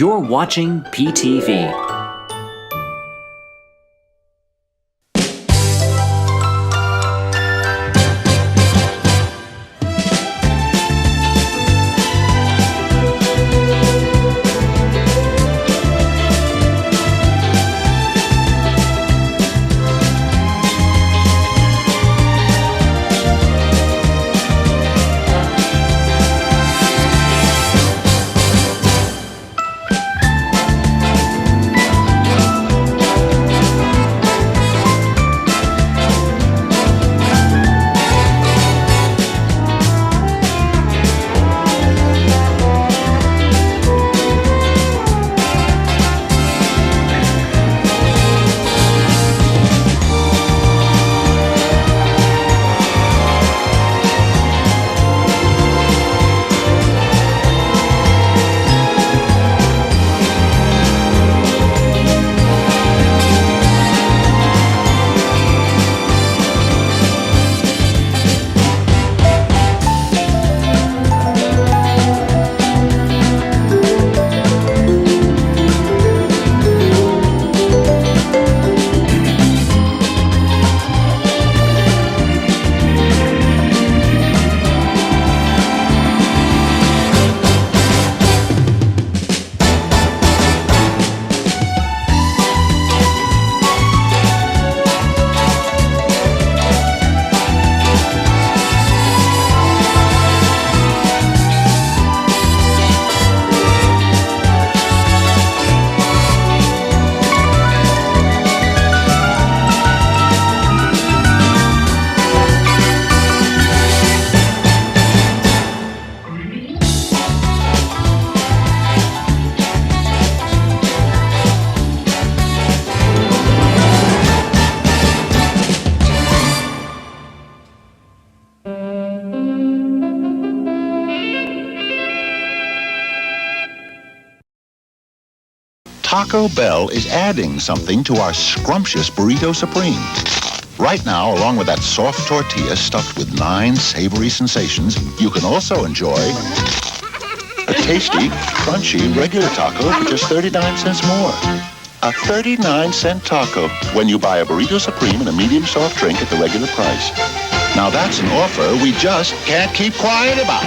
You're watching PTV. Taco Bell is adding something to our scrumptious Burrito Supreme. Right now, along with that soft tortilla stuffed with 9 savory sensations, you can also enjoy a tasty, crunchy regular taco for just 39 cents more. A 39-cent taco when you buy a Burrito Supreme and a medium soft drink at the regular price. Now that's an offer we just can't keep quiet about.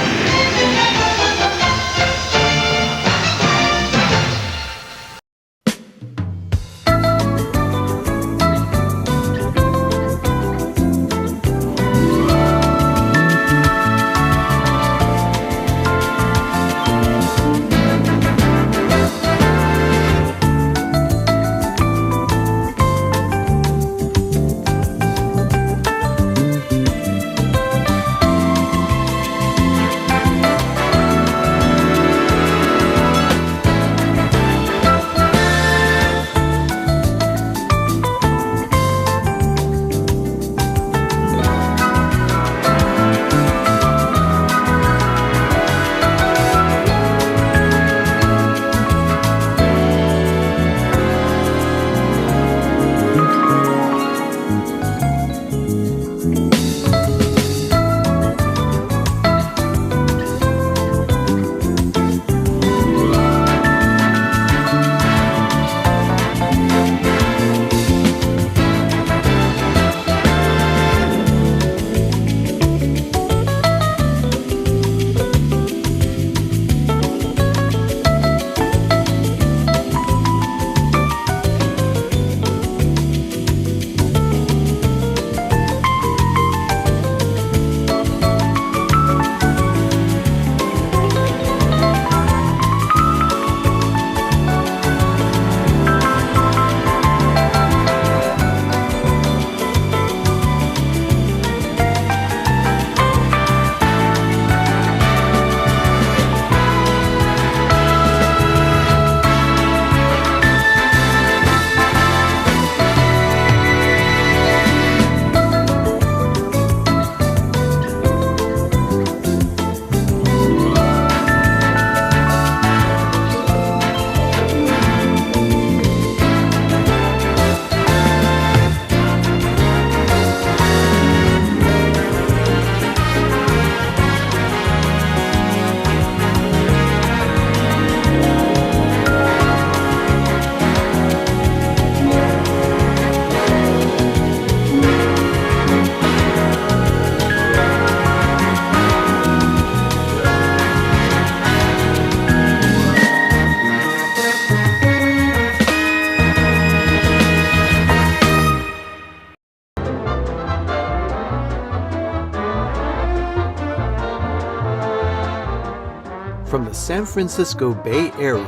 San Francisco Bay Area.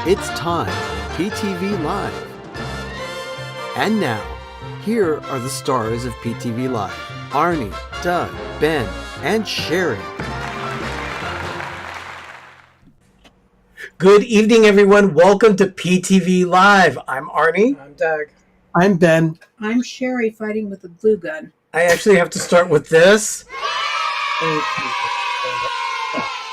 It's time for PTV Live. And now, here are the stars of PTV Live: Arnie, Doug, Ben, and Sherry. Good evening, everyone. Welcome to PTV Live. I'm Arnie. I'm Doug. I'm Ben. I'm Sherry fighting with a glue gun. I actually have to start with this.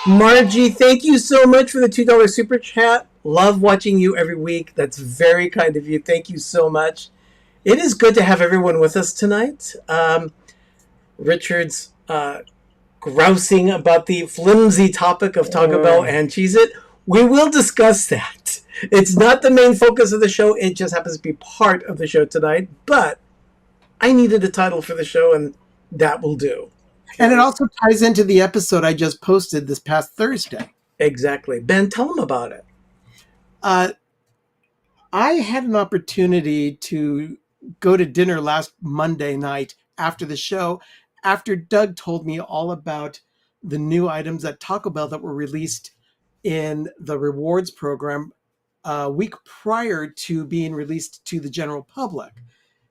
Margie, thank you so much for the $2 super chat. Love watching you every week. That's very kind of you. Thank you so much. It is good to have everyone with us tonight. Richard's grousing about the flimsy topic of Taco Bell and Cheez-It. We will discuss that. It's not the main focus of the show. It just happens to be part of the show tonight. But I needed a title for the show, and that will do. And it also ties into the episode I just posted this past Thursday. Exactly. Ben, tell them about it. I had an opportunity to go to dinner last Monday night after the show, after Doug told me all about the new items at Taco Bell that were released in the rewards program a week prior to being released to the general public.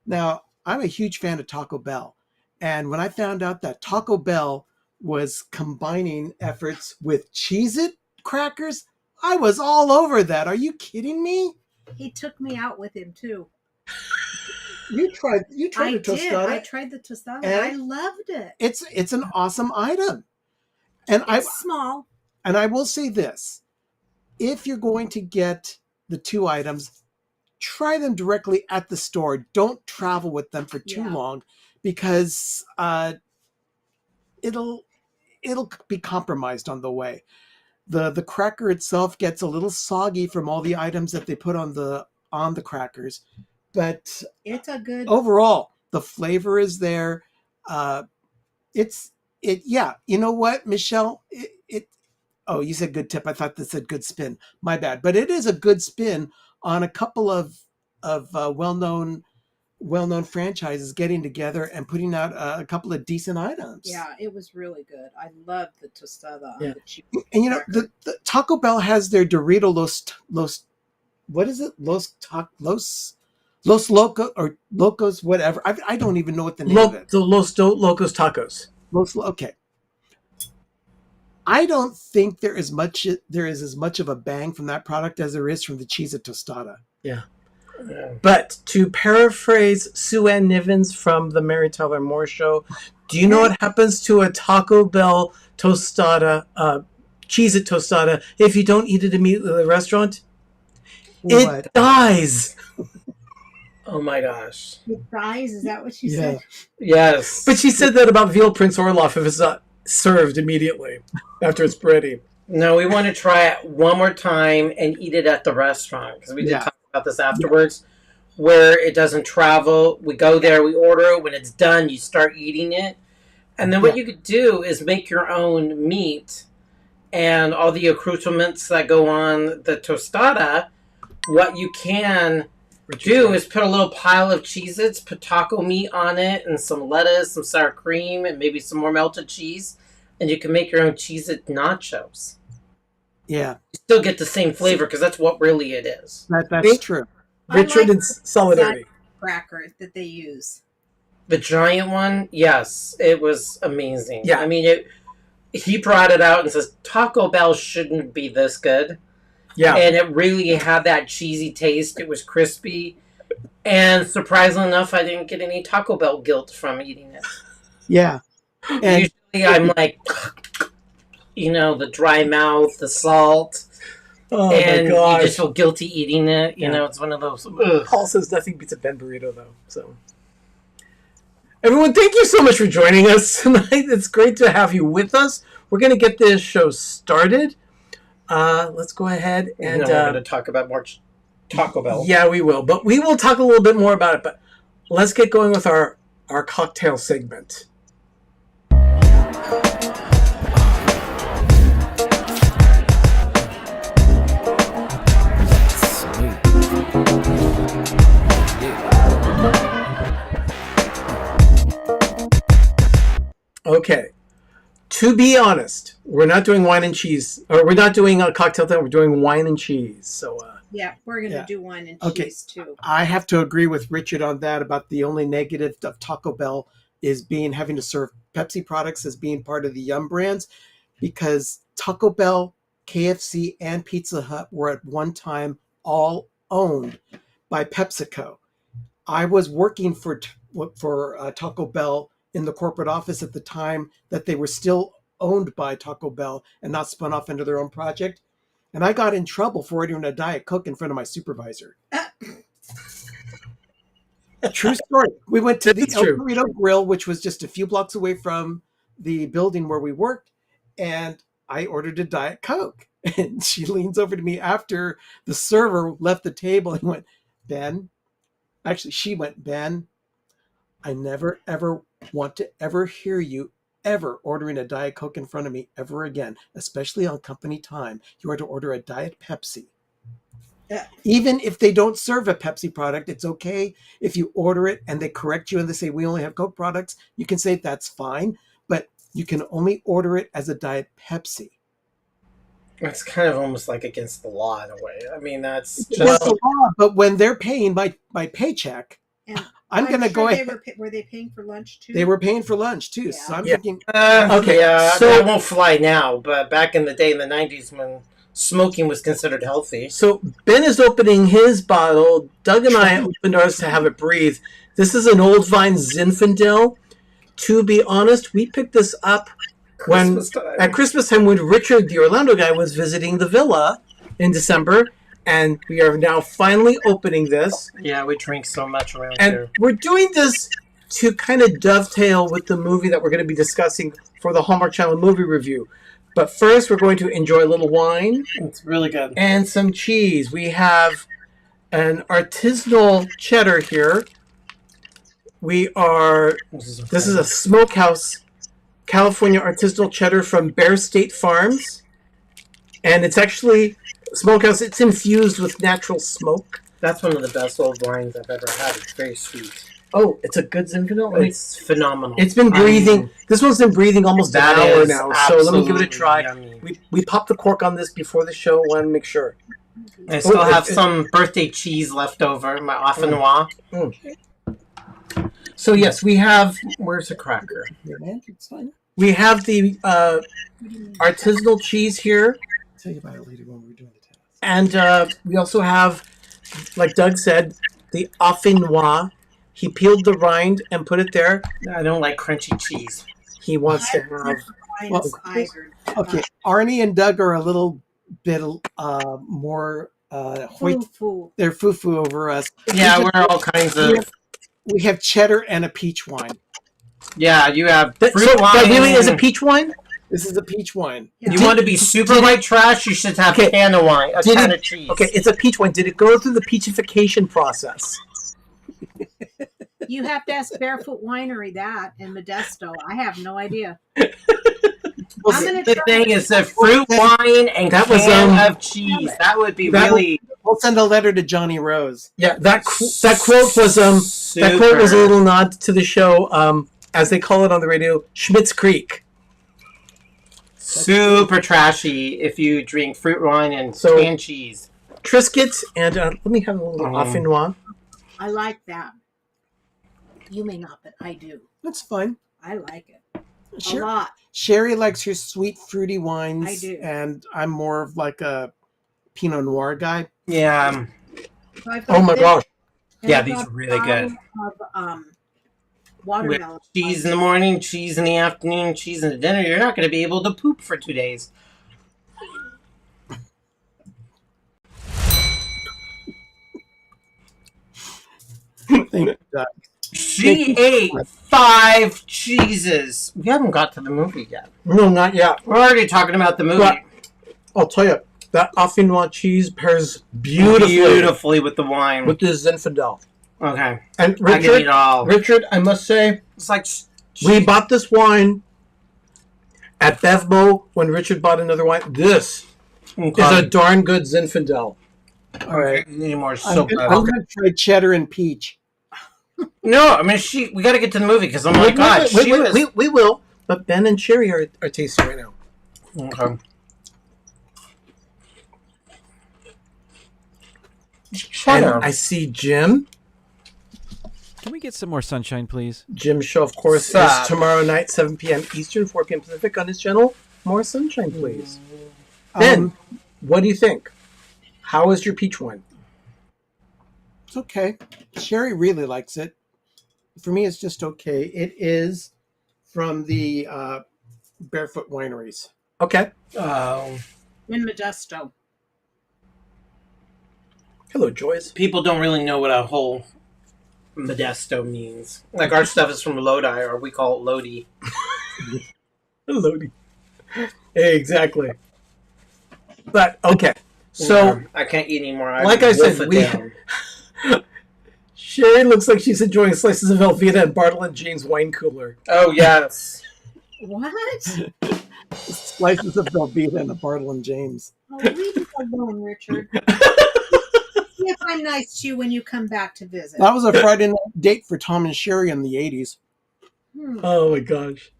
Now, I'm a huge fan of Taco Bell. And when I found out that Taco Bell was combining efforts with Cheez-It crackers, I was all over that. Are you kidding me? He took me out with him too. You tried the tostada. I tried the tostada. And I loved it. It's an awesome item. And it's small. And I will say this. If you're going to get the two items, try them directly at the store. Don't travel with them for too long, because it'll be compromised on the way. The cracker itself gets a little soggy from all the items that they put on the crackers, but it's a good overall. The flavor is there. Yeah. You know what, Michelle? Oh, you said good tip. I thought that said good spin. My bad. But it is a good spin on a couple of well-known franchises getting together and putting out a couple of decent items. Yeah, it was really good. I loved the tostada on the cheese. And you know, the Taco Bell has their Dorito Los what is it? Los Locos or Locos, whatever. I don't even know what the name of it. The Los Locos Tacos. Okay. I don't think there is as much of a bang from that product as there is from the Cheez-It Tostada. Yeah. But to paraphrase Sue Ann Nivens from the Mary Tyler Moore Show, do you know what happens to a Taco Bell tostada, Cheez-It Tostada, if you don't eat it immediately at the restaurant? What? It dies. Oh my gosh. It dies? Is that what she said? Yes. But she said that about veal Prince Orloff if it's not served immediately after it's ready. No, we want to try it one more time and eat it at the restaurant, because we did talk about this afterwards, where it doesn't travel. We go there, we order it. When it's done, you start eating it. And then what you could do is make your own meat and all the accoutrements that go on the tostada. What you can do is put a little pile of Cheez-Its, put taco meat on it, and some lettuce, some sour cream, and maybe some more melted cheese. And you can make your own Cheez-It nachos. Yeah. You still get the same flavor, because that's what really it is. That's true. Richard and solidarity. Cracker that they use. The giant one, yes, it was amazing. Yeah. I mean, he brought it out and says, Taco Bell shouldn't be this good. Yeah. And it really had that cheesy taste. It was crispy. And surprisingly enough, I didn't get any Taco Bell guilt from eating it. Yeah. And usually I'm like, the dry mouth, the salt. Oh and my gosh. you just feel guilty eating it. You know, it's one of those. Ugh. Paul says nothing beats a Ben burrito, though. So, everyone, thank you so much for joining us tonight. It's great to have you with us. We're going to get this show started. Let's go ahead and we're going to talk about more Taco Bell. Yeah, we will. But we will talk a little bit more about it. But let's get going with our cocktail segment. Okay. To be honest, we're not doing wine and cheese, or we're not doing a cocktail thing. We're doing wine and cheese. So Yeah, we're gonna Yeah. do wine and Okay. cheese too. I have to agree with Richard on that. About the only negative of Taco Bell is having to serve Pepsi products as being part of the Yum brands, because Taco Bell, KFC, and Pizza Hut were at one time all owned by PepsiCo. I was working for Taco Bell in the corporate office at the time that they were still owned by Taco Bell and not spun off into their own project. And I got in trouble for ordering a Diet Coke in front of my supervisor. True story. We went to the It's El true. Burrito Grill, which was just a few blocks away from the building where we worked, and I ordered a Diet Coke. And she leans over to me after the server left the table and went, Ben, actually, she went, Ben, I never, ever want to ever hear you ever ordering a Diet Coke in front of me ever again, especially on company time. You are to order a Diet Pepsi. Even if they don't serve a Pepsi product, it's okay if you order it and they correct you and they say, we only have Coke products. You can say that's fine, but you can only order it as a Diet Pepsi. It's kind of almost like against the law in a way. I mean, that's It's just the law, but when they're paying my paycheck, And I'm going to sure go they ahead. were they paying for lunch too? They were paying for lunch too. So I'm Yeah. thinking, Okay, Yeah, so- that won't fly now. But back in the day, in the '90s, when smoking was considered healthy, So Ben is opening his bottle. Doug and I opened ours to have it breathe. This is an Old Vine Zinfandel. To be honest, we picked this up Christmas time. at Christmas time when Richard, the Orlando guy, was visiting the villa in December, and we are now finally opening this. Yeah, we drink so much around And here. we're doing this to kind of dovetail with the movie that we're going to be discussing for the Hallmark Channel movie review. But first, we're going to enjoy a little wine It's really good. and some cheese. We have an artisanal cheddar here. This is a Smokehouse California artisanal cheddar from Bear State Farms. And it's actually Smokehouse. It's infused with natural smoke. That's one of the best old wines I've ever had. It's very sweet. Oh, it's a good Zinfandel. It's phenomenal. It's been breathing. This one's been breathing almost an That hour is now. So let me give it a absolutely try. yummy. We popped the cork on this before the show. Want to make sure. I still Oh, have it- some birthday cheese left over. My Affinois. So yes, we have Where's the cracker? here, man, it's fine. we have the artisanal cheese here, I'll tell you about it later when we're doing the test. and we also have, like Doug said, the Affinois. He peeled the rind and put it there. I don't like crunchy cheese. He wants to have. Mine's Iger. Okay, Arnie and Doug are a little bit more Foo-foo. they're foo-foo over us. Yeah, we're all kinds of. We have cheddar and a peach wine. Yeah, you have So fruit wine. that really is a peach wine. This is a peach wine. Yeah. You want to be super did it- white trash? You should have Okay. a can of wine, a Did can it- of cheese. Okay, it's a peach wine. Did it go through the peachification process? You have to ask Barefoot Winery that in Modesto. I have no idea. Well, I'm gonna The try. thing is, the fruit wine and That was, can of cheese. That would be that- really. we'll send a letter to Johnny Rose. Yeah, that quote was that quote was a little nod to the show, as they call it on the radio, Schmidt's Creek. super trashy if you drink fruit wine and So- canned cheese. Triscuits, and let me have a little Affinois. I like that. You may not, but I do. That's fine. I like it a Sher- lot. Sherry likes her sweet, fruity wines. I do. And I'm more of like a Pinot Noir guy. Yeah, So I've got Oh my this, gosh! and Yeah, I've these got are really good. Of, watermelon. cheese in the morning, cheese in the afternoon, cheese in the dinner. You're not going to be able to poop for 2 days. Thank you, Doug. She ate 5 cheeses. We haven't got to the movie yet. No, not yet. We're already talking about the movie. But I'll tell you, that Affinois cheese pairs beautifully with the wine. with this Zinfandel. Okay, And I can eat it Richard, all. Richard, I must say, It's like we bought this wine at Bevmo when Richard bought another wine. This is a darn good Zinfandel. All right. anymore. I'm So going to try cheddar and peach. no, I mean we got to get to the movie because oh my god, she was. We will. but Ben and Sherry are tasting right now. Okay. And I see Jim. Can we get some more sunshine, please? Jim's show, of course, Stop. is tomorrow night, 7 p.m. Eastern, 4 p.m. Pacific on his channel. More sunshine, please. Ben, what do you think? How is your peach wine? It's okay. Sherry really likes it. For me, it's just okay. It is from the Barefoot Wineries. Okay. In Modesto. Hello, Joyce. People don't really know what a whole Modesto means. Like, our stuff is from Lodi, or we call it Lodi. Lodi. Exactly. But, okay. So, I can't eat anymore. like I said, Sherry looks like she's enjoying slices of Velveeta and Bartle and James wine cooler. Oh, yes. What? Slices of Velveeta and a Bartle and James. Oh, leave it alone, Richard. See if I'm nice to you when you come back to visit. That was a Friday night date for Tom and Sherry in the 80s. Oh, my gosh.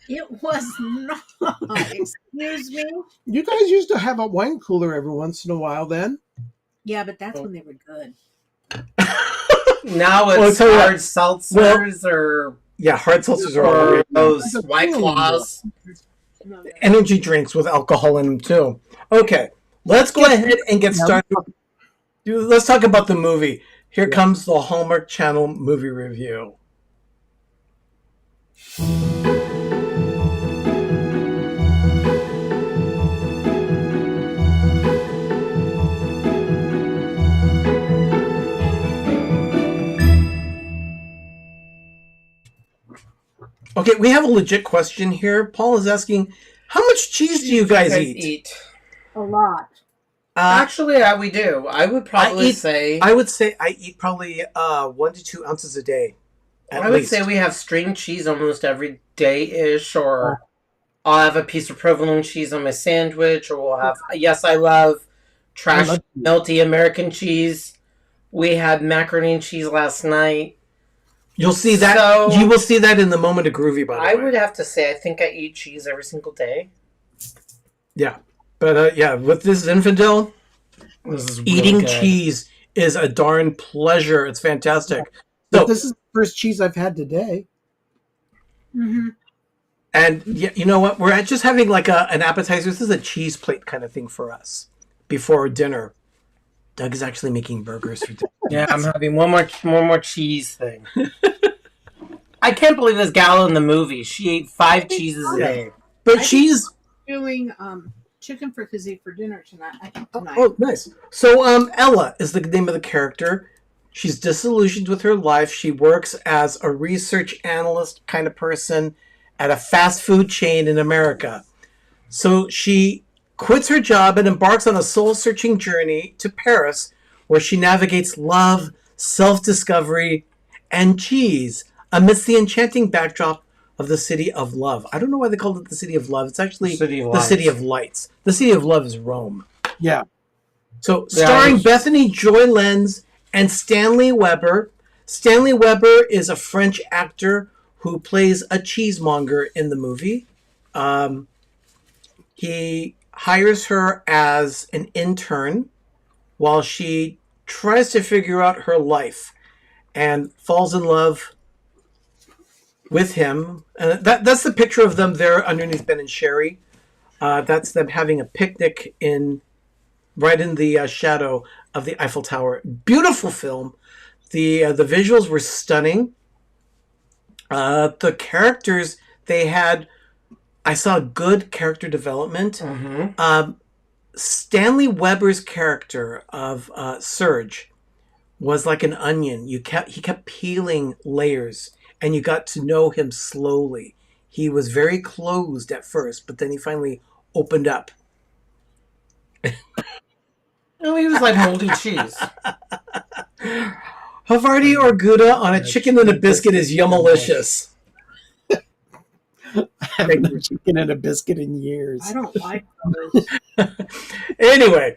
It was not. Excuse me? You guys used to have a wine cooler every once in a while then. Yeah, but that's when they were good. Now it's Well, hard seltzers or Yeah, hard seltzers are all right. those White Claws. Energy drinks with alcohol in them, too. Okay, let's go ahead and get started. Let's talk about the movie. Here comes the Hallmark Channel movie review. Okay, we have a legit question here. Paul is asking, how much cheese do you guys eat? A lot. Actually, we do. I would probably say... I would say I eat probably 1 to 2 ounces a day. I would say we have string cheese almost every day-ish, or I'll have a piece of provolone cheese on my sandwich, or we'll have... Yes, I love melty American cheese. We had macaroni and cheese last night. You'll see that. So, you will see that in the moment of Groovy, by the way. I would have to say I think I eat cheese every single day. Yeah. But, with this Zinfandel, eating cheese is a darn pleasure. It's fantastic. So, this is the first cheese I've had today. Mm-hmm. And you know what? We're just having like an appetizer. This is a cheese plate kind of thing for us before dinner. Doug is actually making burgers for dinner. Yeah, I'm having one more cheese thing. I can't believe this gal in the movie. She ate 5 cheeses a day. But she's doing chicken fricassee for dinner tonight. Oh, nice. So Ella is the name of the character. She's disillusioned with her life. She works as a research analyst kind of person at a fast food chain in America. So she quits her job and embarks on a soul-searching journey to Paris, where she navigates love, self-discovery, and cheese amidst the enchanting backdrop of the City of Love. I don't know why they called it the City of Love. It's actually the City of Lights. The City of Love is Rome. Yeah. So, starring Bethany Joy Lenz and Stanley Weber. Stanley Weber is a French actor who plays a cheesemonger in the movie. He hires her as an intern while she tries to figure out her life and falls in love with him. That's the picture of them there underneath Ben and Sherry. That's them having a picnic right in the shadow of the Eiffel Tower. Beautiful film. The visuals were stunning. The characters they had, I saw good character development. Mm-hmm. Stanley Weber's character of Serge was like an onion. He kept peeling layers, and you got to know him slowly. He was very closed at first, but then he finally opened up. Oh, he was like moldy cheese. Havarti or Gouda on a chicken and a biscuit is yummalicious. I haven't had chicken and a biscuit in years. I don't like those. Anyway.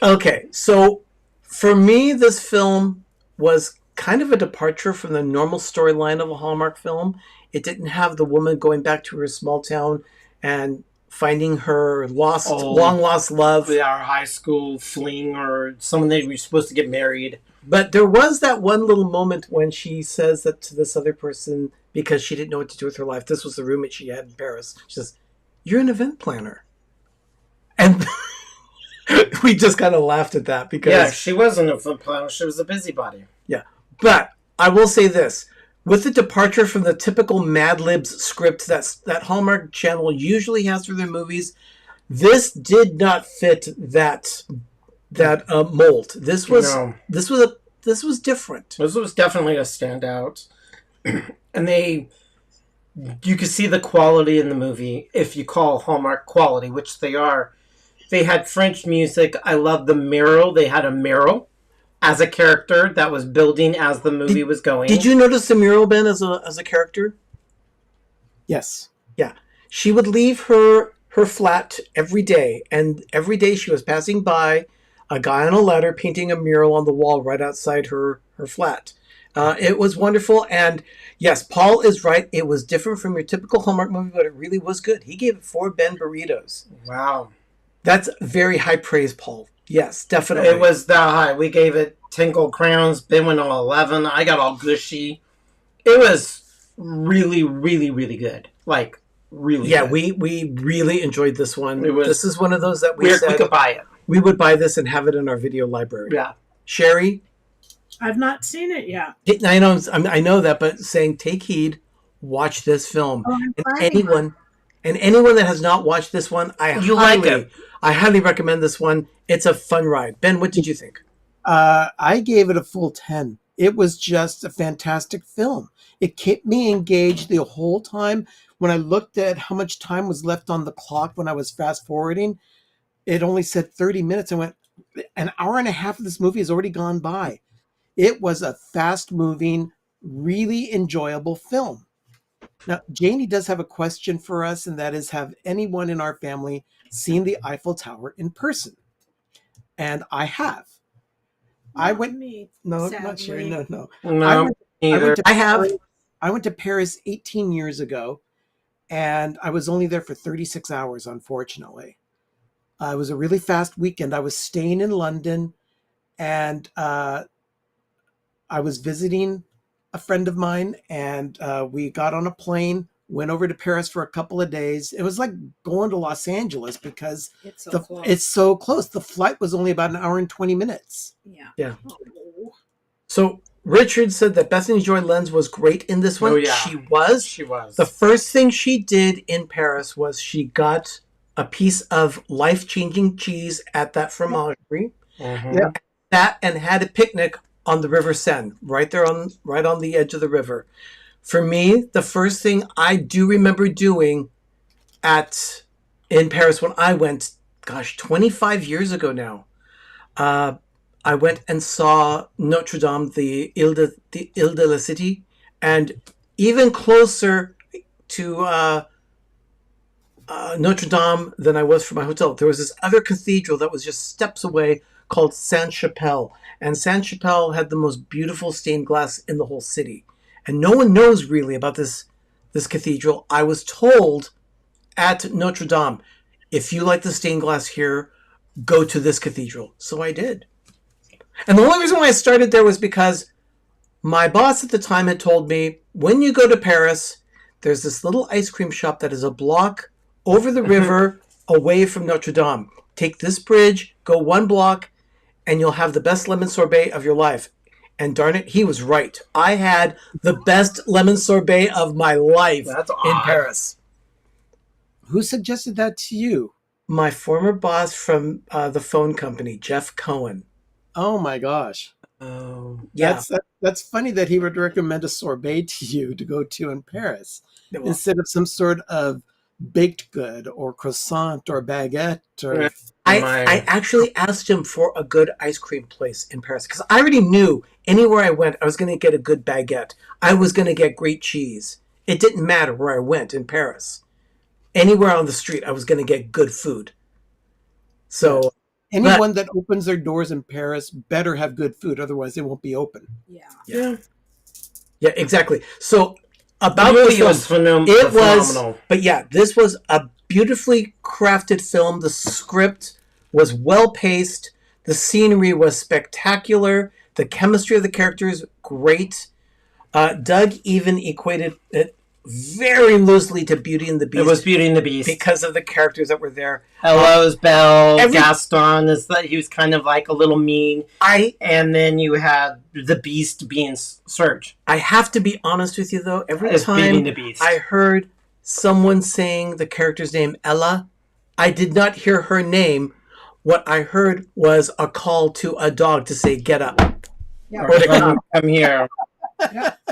Okay, so for me, this film was kind of a departure from the normal storyline of a Hallmark film. It didn't have the woman going back to her small town and finding her long lost love. Our high school fling or someone they were supposed to get married. But there was that one little moment when she says that to this other person because she didn't know what to do with her life. This was the roommate she had in Paris. She says, "You're an event planner." And we just kind of laughed at that because she wasn't a event planner. She was a busybody. Yeah. But I will say this. With the departure from the typical Mad Libs script that Hallmark Channel usually has for their movies, this did not fit that mold. This was different. This was definitely a standout, and you could see the quality in the movie if you call Hallmark quality, which they are. They had French music. I love the Meryl. They had a Meryl as a character that was building as the movie was going. Did you notice the Meryl, Ben, as a character? Yes. Yeah. She would leave her flat every day, and every day she was passing by a guy on a ladder painting a mural on the wall right outside her flat. It was wonderful, and yes, Paul is right. It was different from your typical Hallmark movie, but it really was good. He gave it 4 Ben burritos. Wow. That's very high praise, Paul. Yes, definitely. It was that high. We gave it 10 gold crowns. Ben went on 11. I got all gushy. It was really, really, really good. Like, really good. We really enjoyed this one. This is one of those that we said we could buy it. We would buy this and have it in our video library. Yeah. Sherry? I've not seen it yet. I know that, but saying take heed, watch this film. And anyone that has not watched this one, I highly recommend this one. It's a fun ride. Ben, what did you think? I gave it a full 10. It was just a fantastic film. It kept me engaged the whole time. When I looked at how much time was left on the clock when I was fast forwarding, it only said 30 minutes. I went, an hour and a half of this movie has already gone by. It was a fast moving, really enjoyable film. Now, Janie does have a question for us, and that is, have anyone in our family seen the Eiffel Tower in person? And I have. Not Not sure. No. No, I went to Paris 18 years ago, and I was only there for 36 hours, unfortunately. It was a really fast weekend. I was staying in London, and I was visiting a friend of mine, and we got on a plane, went over to Paris for a couple of days. It was like going to Los Angeles because it's so close. The flight was only about an hour and 20 minutes. Yeah. Oh. So Richard said that Bethany Joy Lenz was great in this one. Oh, yeah. She was. The first thing she did in Paris was she got a piece of life-changing cheese at that fromagerie. Mm-hmm. Yeah. Sat and had a picnic on the River Seine, right on the edge of the river. For me, the first thing I do remember doing in Paris when I went, 25 years ago now, I went and saw Notre Dame, the Ile de la Cité, and even closer to Notre Dame than I was from my hotel. There was this other cathedral that was just steps away called Sainte-Chapelle. And Sainte-Chapelle had the most beautiful stained glass in the whole city. And no one knows really about this cathedral. I was told at Notre Dame, if you like the stained glass here, go to this cathedral. So I did. And the only reason why I started there was because my boss at the time had told me, when you go to Paris, there's this little ice cream shop that is a block over the river away from Notre Dame. Take this bridge, go 1 block, and you'll have the best lemon sorbet of your life. And darn it, he was right. I had the best lemon sorbet of my life in Paris. Who suggested that to you? My former boss from the phone company, Jeff Cohen. Oh my gosh. Oh, yeah. That's funny that he would recommend a sorbet to you to go to in Paris instead of some sort of baked good or croissant or baguette. Or I actually asked him for a good ice cream place in Paris because I already knew anywhere I went, I was going to get a good baguette. I was going to get great cheese. It didn't matter where I went in Paris. Anywhere on the street, I was going to get good food. So Anyone that opens their doors in Paris better have good food, otherwise they won't be open. Yeah. Yeah, exactly. So about the this movie was film, it was, but yeah, this was a beautifully crafted film. The script was well paced. The scenery was spectacular. The chemistry of the characters, great. Doug even equated it very loosely to Beauty and the Beast. It was Beauty and the Beast because of the characters that were there. Hello's Belle, Gaston is that he was kind of like a little mean. And then you had the Beast being Serge. I have to be honest with you though. Every time Beauty and the Beast. I heard someone saying the character's name, Ella, I did not hear her name. What I heard was a call to a dog to say, "Get up," Yeah. or to come here.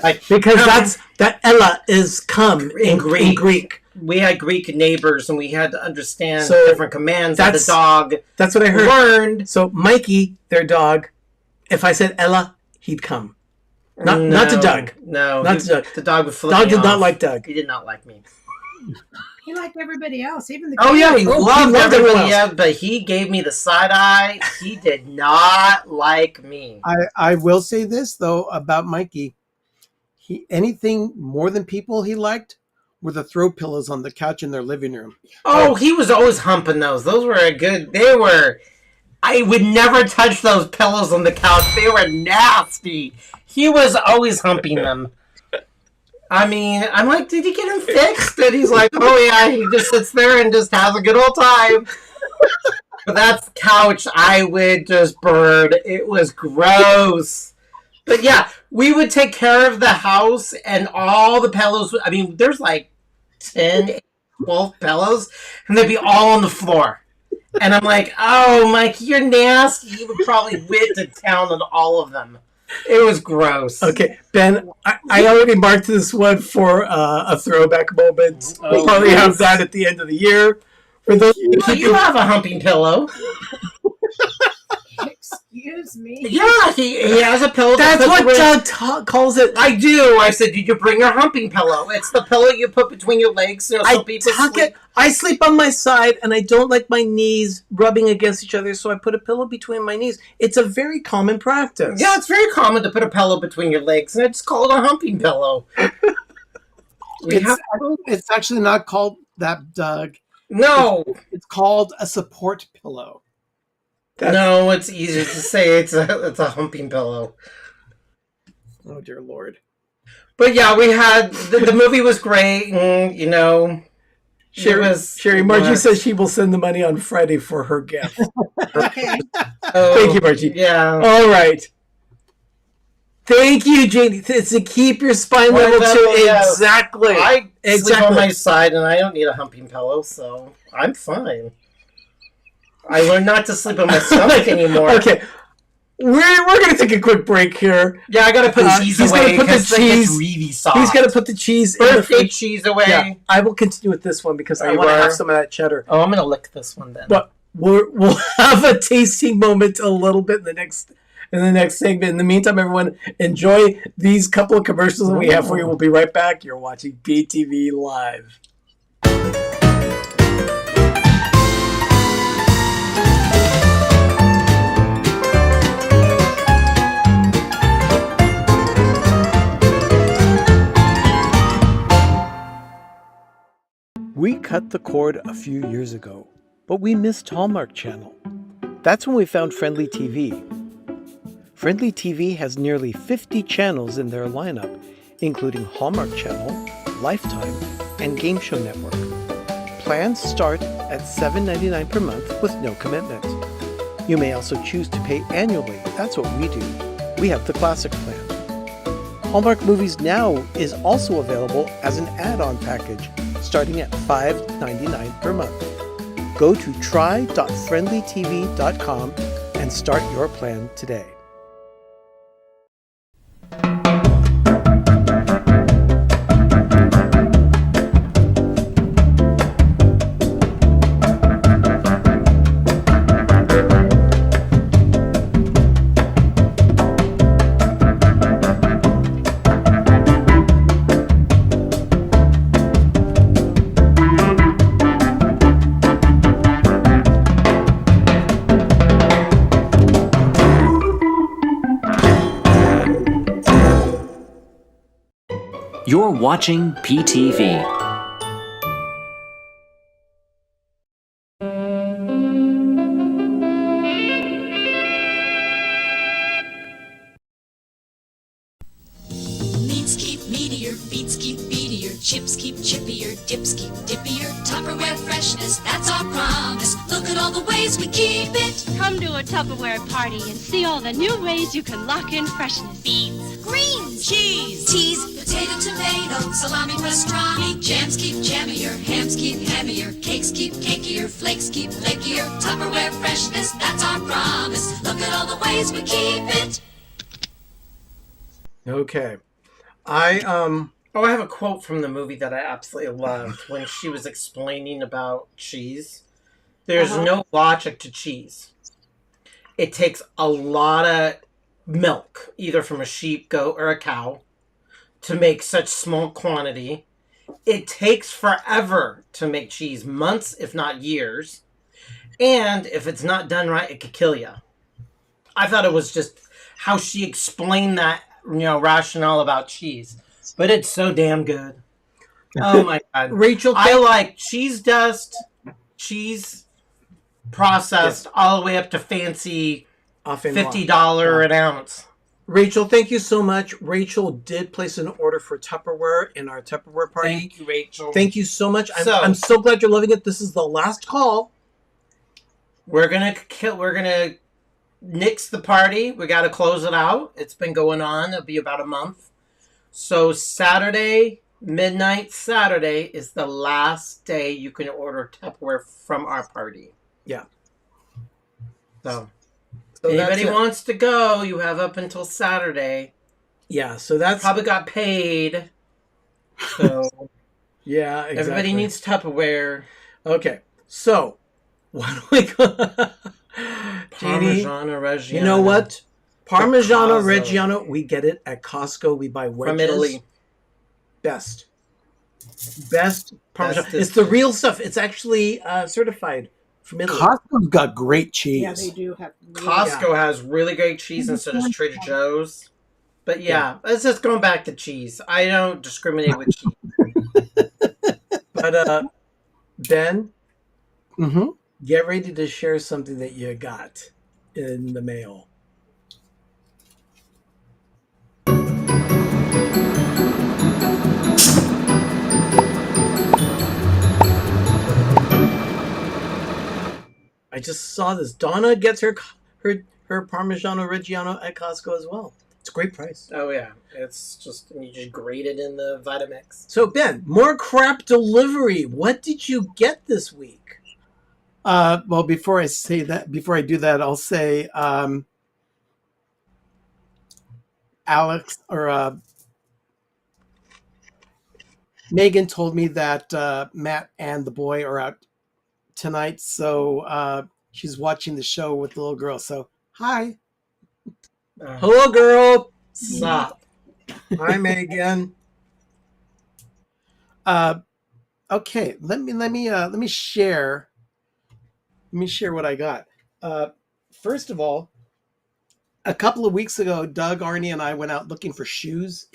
Like, because that Ella is come in Greek. We had Greek neighbors, and we had to understand So different commands that the dog That's what I heard. learned. So Mikey, their dog, if I said Ella, he'd come. Not to Doug. No, Not to Doug. The dog would flip Dog me did not off. like Doug. He did not like me. He liked everybody else, even the Oh kids. yeah, he loved everyone everybody else. else, but he gave me the side eye. He did not like me. I will say this though about Mikey. Anything more than people he liked were the throw pillows on the couch in their living room. Oh, he was always humping those. Those were they were. I would never touch those pillows on the couch. They were nasty. He was always humping them. I mean, I'm like, did he get him fixed? And he's like, oh yeah, he just sits there and just has a good old time. But that couch, I would just burn. It was gross. But yeah, we would take care of the house and all the pillows. I mean, there's like 10, 12 pillows, and they'd be all on the floor. And I'm like, oh, Mike, you're nasty. You would probably went to town on all of them. It was gross. Okay, Ben, I already marked this one for a throwback moment. We'll Oh, probably yes. have that at the end of the year. For those Well, you have a humping pillow. Excuse me. Yeah, he has a pillow. That's what Doug. Doug calls it. I do. I said, did you bring your humping pillow? It's the pillow you put between your legs. You know, some people sleep. I sleep on my side, and I don't like my knees rubbing against each other, so I put a pillow between my knees. It's a very common practice. Yeah, it's very common to put a pillow between your legs, and I just call it a humping pillow. It's actually not called that, Doug. No. It's called a support pillow. No, it's easier to say it's a humping pillow. Oh dear Lord! But yeah, we had the movie was great, and you know, Sherry, Margie says she will send the money on Friday for her gift. Okay. Thank you, Margie. Yeah. All right. Thank you, Janie. It's to keep your spine level too. Yeah. Exactly. I sleep Exactly. on my side, and I don't need a humping pillow, so I'm fine. I learned not to sleep on my stomach anymore. Okay. We're going to take a quick break here. Yeah, I got to put cheese he's away gonna put the because cheese- it's really soft. He's going to put the cheese in the birthday fridge. cheese away. Yeah, I will continue with this one because I You want to are? have some of that cheddar. Oh, I'm going to lick this one then. But we'll have a tasting moment a little bit in the next segment. In the meantime, everyone, enjoy these couple of commercials that we have for you. We'll be right back. You're watching PTV Live. We cut the cord a few years ago, but we missed Hallmark Channel. That's when we found Friendly TV. Friendly TV has nearly 50 channels in their lineup, including Hallmark Channel, Lifetime, and Game Show Network. Plans start at $7.99 per month with no commitment. You may also choose to pay annually. That's what we do. We have the Classic plan. Hallmark Movies Now is also available as an add-on package, starting at $5.99 per month. Go to try.friendlytv.com and start your plan today. You're watching PTV. Meats keep meatier, beats keep beatier, chips keep chippier, dips keep dippier. Tupperware freshness, that's our promise. Look at all the ways we keep it. Come to a Tupperware party and see all the new ways you can lock in freshness. Beans, greens, cheese, teas, potato, tomato, salami, pastrami. Jams keep jammier, hams keep hammier, cakes keep cakier, flakes keep flakier. Tupperware freshness, that's our promise. Look at all the ways we keep it. Okay. I have a quote from the movie that I absolutely loved when she was explaining about cheese. There's no logic to cheese. It takes a lot of milk, either from a sheep, goat, or a cow, to make such small quantity. It takes forever to make cheese, months, if not years. And if it's not done right, it could kill you. I thought it was just how she explained that, rationale about cheese. But it's so damn good. Oh my God. Rachel, I like cheese dust, cheese processed, all the way up to fancy $50 an ounce. Rachel, thank you so much. Rachel did place an order for Tupperware in our Tupperware party. Thank you, Rachel. Thank you so much. I'm so glad you're loving it. This is the last call. We're gonna nix the party. We got to close it out. It's been going on. It'll be about a month. So Saturday, midnight Saturday, is the last day you can order Tupperware from our party. Yeah. So anybody wants to go, you have up until Saturday. Yeah, so that's... Probably got paid. So yeah, exactly. Everybody needs Tupperware. Okay, so what do we go? Parmigiano Reggiano. You know what? Parmigiano Reggiano, we get it at Costco. We buy wedges. From Italy. Best Parmesan. It's the real stuff. It's actually certified from Italy. Costco's got great cheese. Yeah, they do have. Costco has really great cheese instead of Trader Joe's. But yeah, let's just go back to cheese. I don't discriminate with cheese. But Ben, mm-hmm. Get ready to share something that you got in the mail. I just saw this. Donna gets her Parmigiano Reggiano at Costco as well. It's a great price. Oh yeah, it's just you just grate it in the Vitamix. So Ben, more crap delivery. What did you get this week? Well, before I do that, I'll say Alex or Megan told me that Matt and the boy are out tonight, so she's watching the show with the little girl. So hi. Hello, girl. Stop. Hi, Megan. Okay, let me share. Let me share what I got. First of all, a couple of weeks ago, Doug, Arnie, and I went out looking for shoes,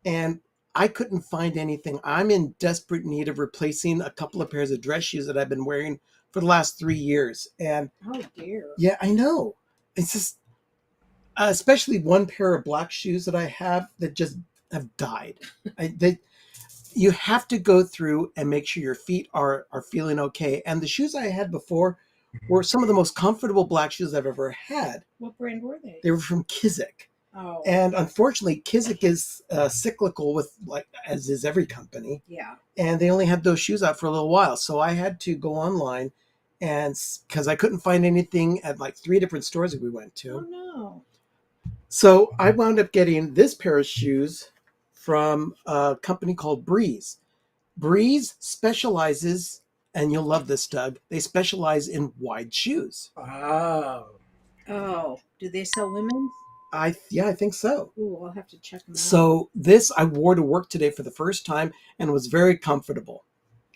and I couldn't find anything. I'm in desperate need of replacing a couple of pairs of dress shoes that I've been wearing for the last 3 years. And oh dear. Yeah, I know. It's just, especially one pair of black shoes that I have that just have died. You have to go through and make sure your feet are feeling okay. And the shoes I had before were some of the most comfortable black shoes I've ever had. What brand were they? They were from Cheez-It. Oh. And unfortunately, Cheez-It is cyclical as is every company. Yeah. And they only had those shoes out for a little while. So I had to go online and because I couldn't find anything at like 3 different stores that we went to. Oh no. So I wound up getting this pair of shoes from a company called Breeze. Breeze specializes, and you'll love this, Doug, they specialize in wide shoes. Oh. Oh. Do they sell women's? I think so. Ooh, I'll have to check them out. So this I wore to work today for the first time and was very comfortable.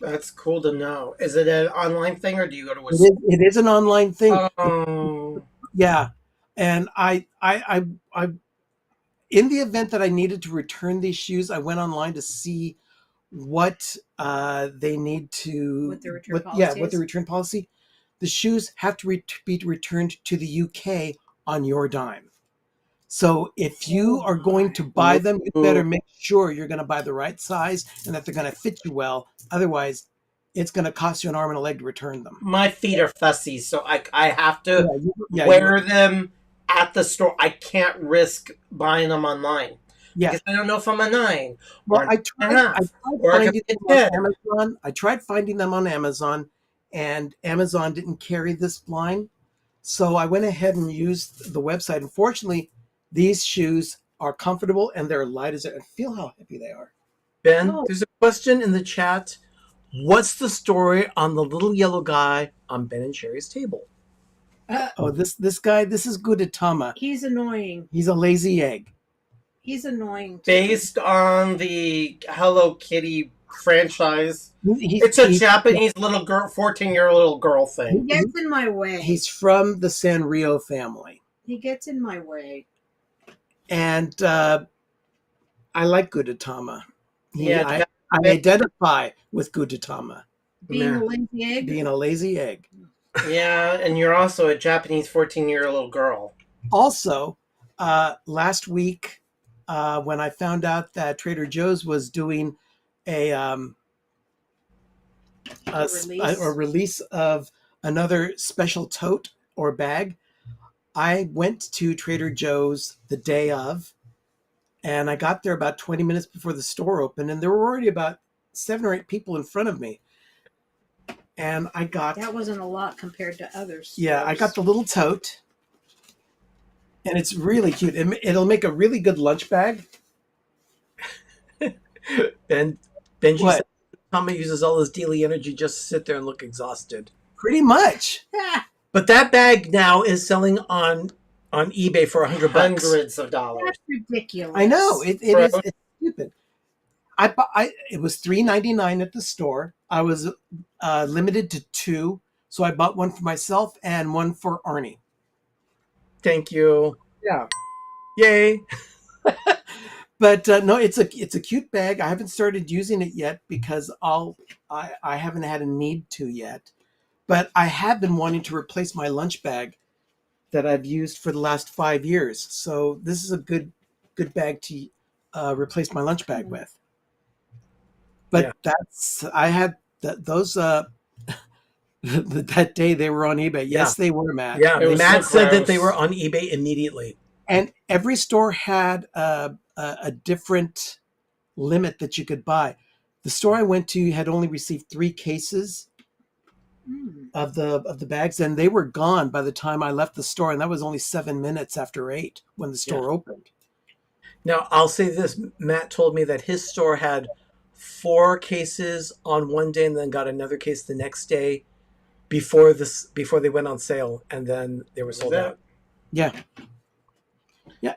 That's cool to know. Is it an online thing or do you go to a It is an online thing. Oh. Yeah. And I in the event that I needed to return these shoes, I went online to see what they need to, What the return policy what the is? return policy. The shoes have to be returned to the UK on your dime. So if you are going to buy them, you better make sure you're going to buy the right size and that they're going to fit you well. Otherwise, it's going to cost you an arm and a leg to return them. My feet are fussy, so I have to Yeah, wear them at the store. I can't risk buying them online. Yeah. Because I don't know if I'm a 9 Well, or I a tried half, or I finding could be them a on 10. Amazon. I tried finding them on Amazon, and Amazon didn't carry this line. So I went ahead and used the website. Unfortunately, these shoes are comfortable and they're light as air. Feel how heavy they are. Ben, Oh. there's a question in the chat. What's the story on the little yellow guy on Ben and Sherry's table? Oh, this guy, this is Gudetama. He's annoying. He's a lazy egg. He's annoying. Based on the Hello Kitty franchise, He- it's a he- Japanese little girl, 14-year-old little girl He thing. gets in my way. He's from the Sanrio family. He gets in my way. And I like Gudetama. Yeah, I identify with Gudetama Being a lazy egg. being a lazy egg. Yeah, and you're also a Japanese 14-year-old little girl. Also, last week, when I found out that Trader Joe's was doing a release of another special tote or bag, I went to Trader Joe's the day of, and I got there about 20 minutes before the store opened, and there were already about 7 or 8 people in front of me. And I got... That wasn't a lot compared to others. Yeah, I got the little tote, and it's really cute. It'll make a really good lunch bag. Benji What? said Tommy uses all his daily energy just to sit there and look exhausted. Pretty much. But that bag now is selling on eBay for $100. Hundreds of dollars. That's ridiculous. I know it is. It's stupid. It was $3.99 at the store. I was limited to 2, so I bought one for myself and one for Arnie. Thank you. Yeah. Yay. But no, it's a cute bag. I haven't started using it yet because I haven't had a need to yet. But I have been wanting to replace my lunch bag that I've used for the last 5 years. So this is a good bag to replace my lunch bag with. But I had those that day they were on eBay. Yes, they were, Matt. Yeah, It was Matt so said that gross. they were on eBay immediately. And every store had a different limit that you could buy. The store I went to had only received 3 cases of the bags, and they were gone by the time I left the store, and that was only 7 minutes after 8 when the store opened. Now, I'll say this. Matt told me that his store had 4 cases on one day and then got another case the next day before they went on sale, and then they were sold out. Yeah. Yeah,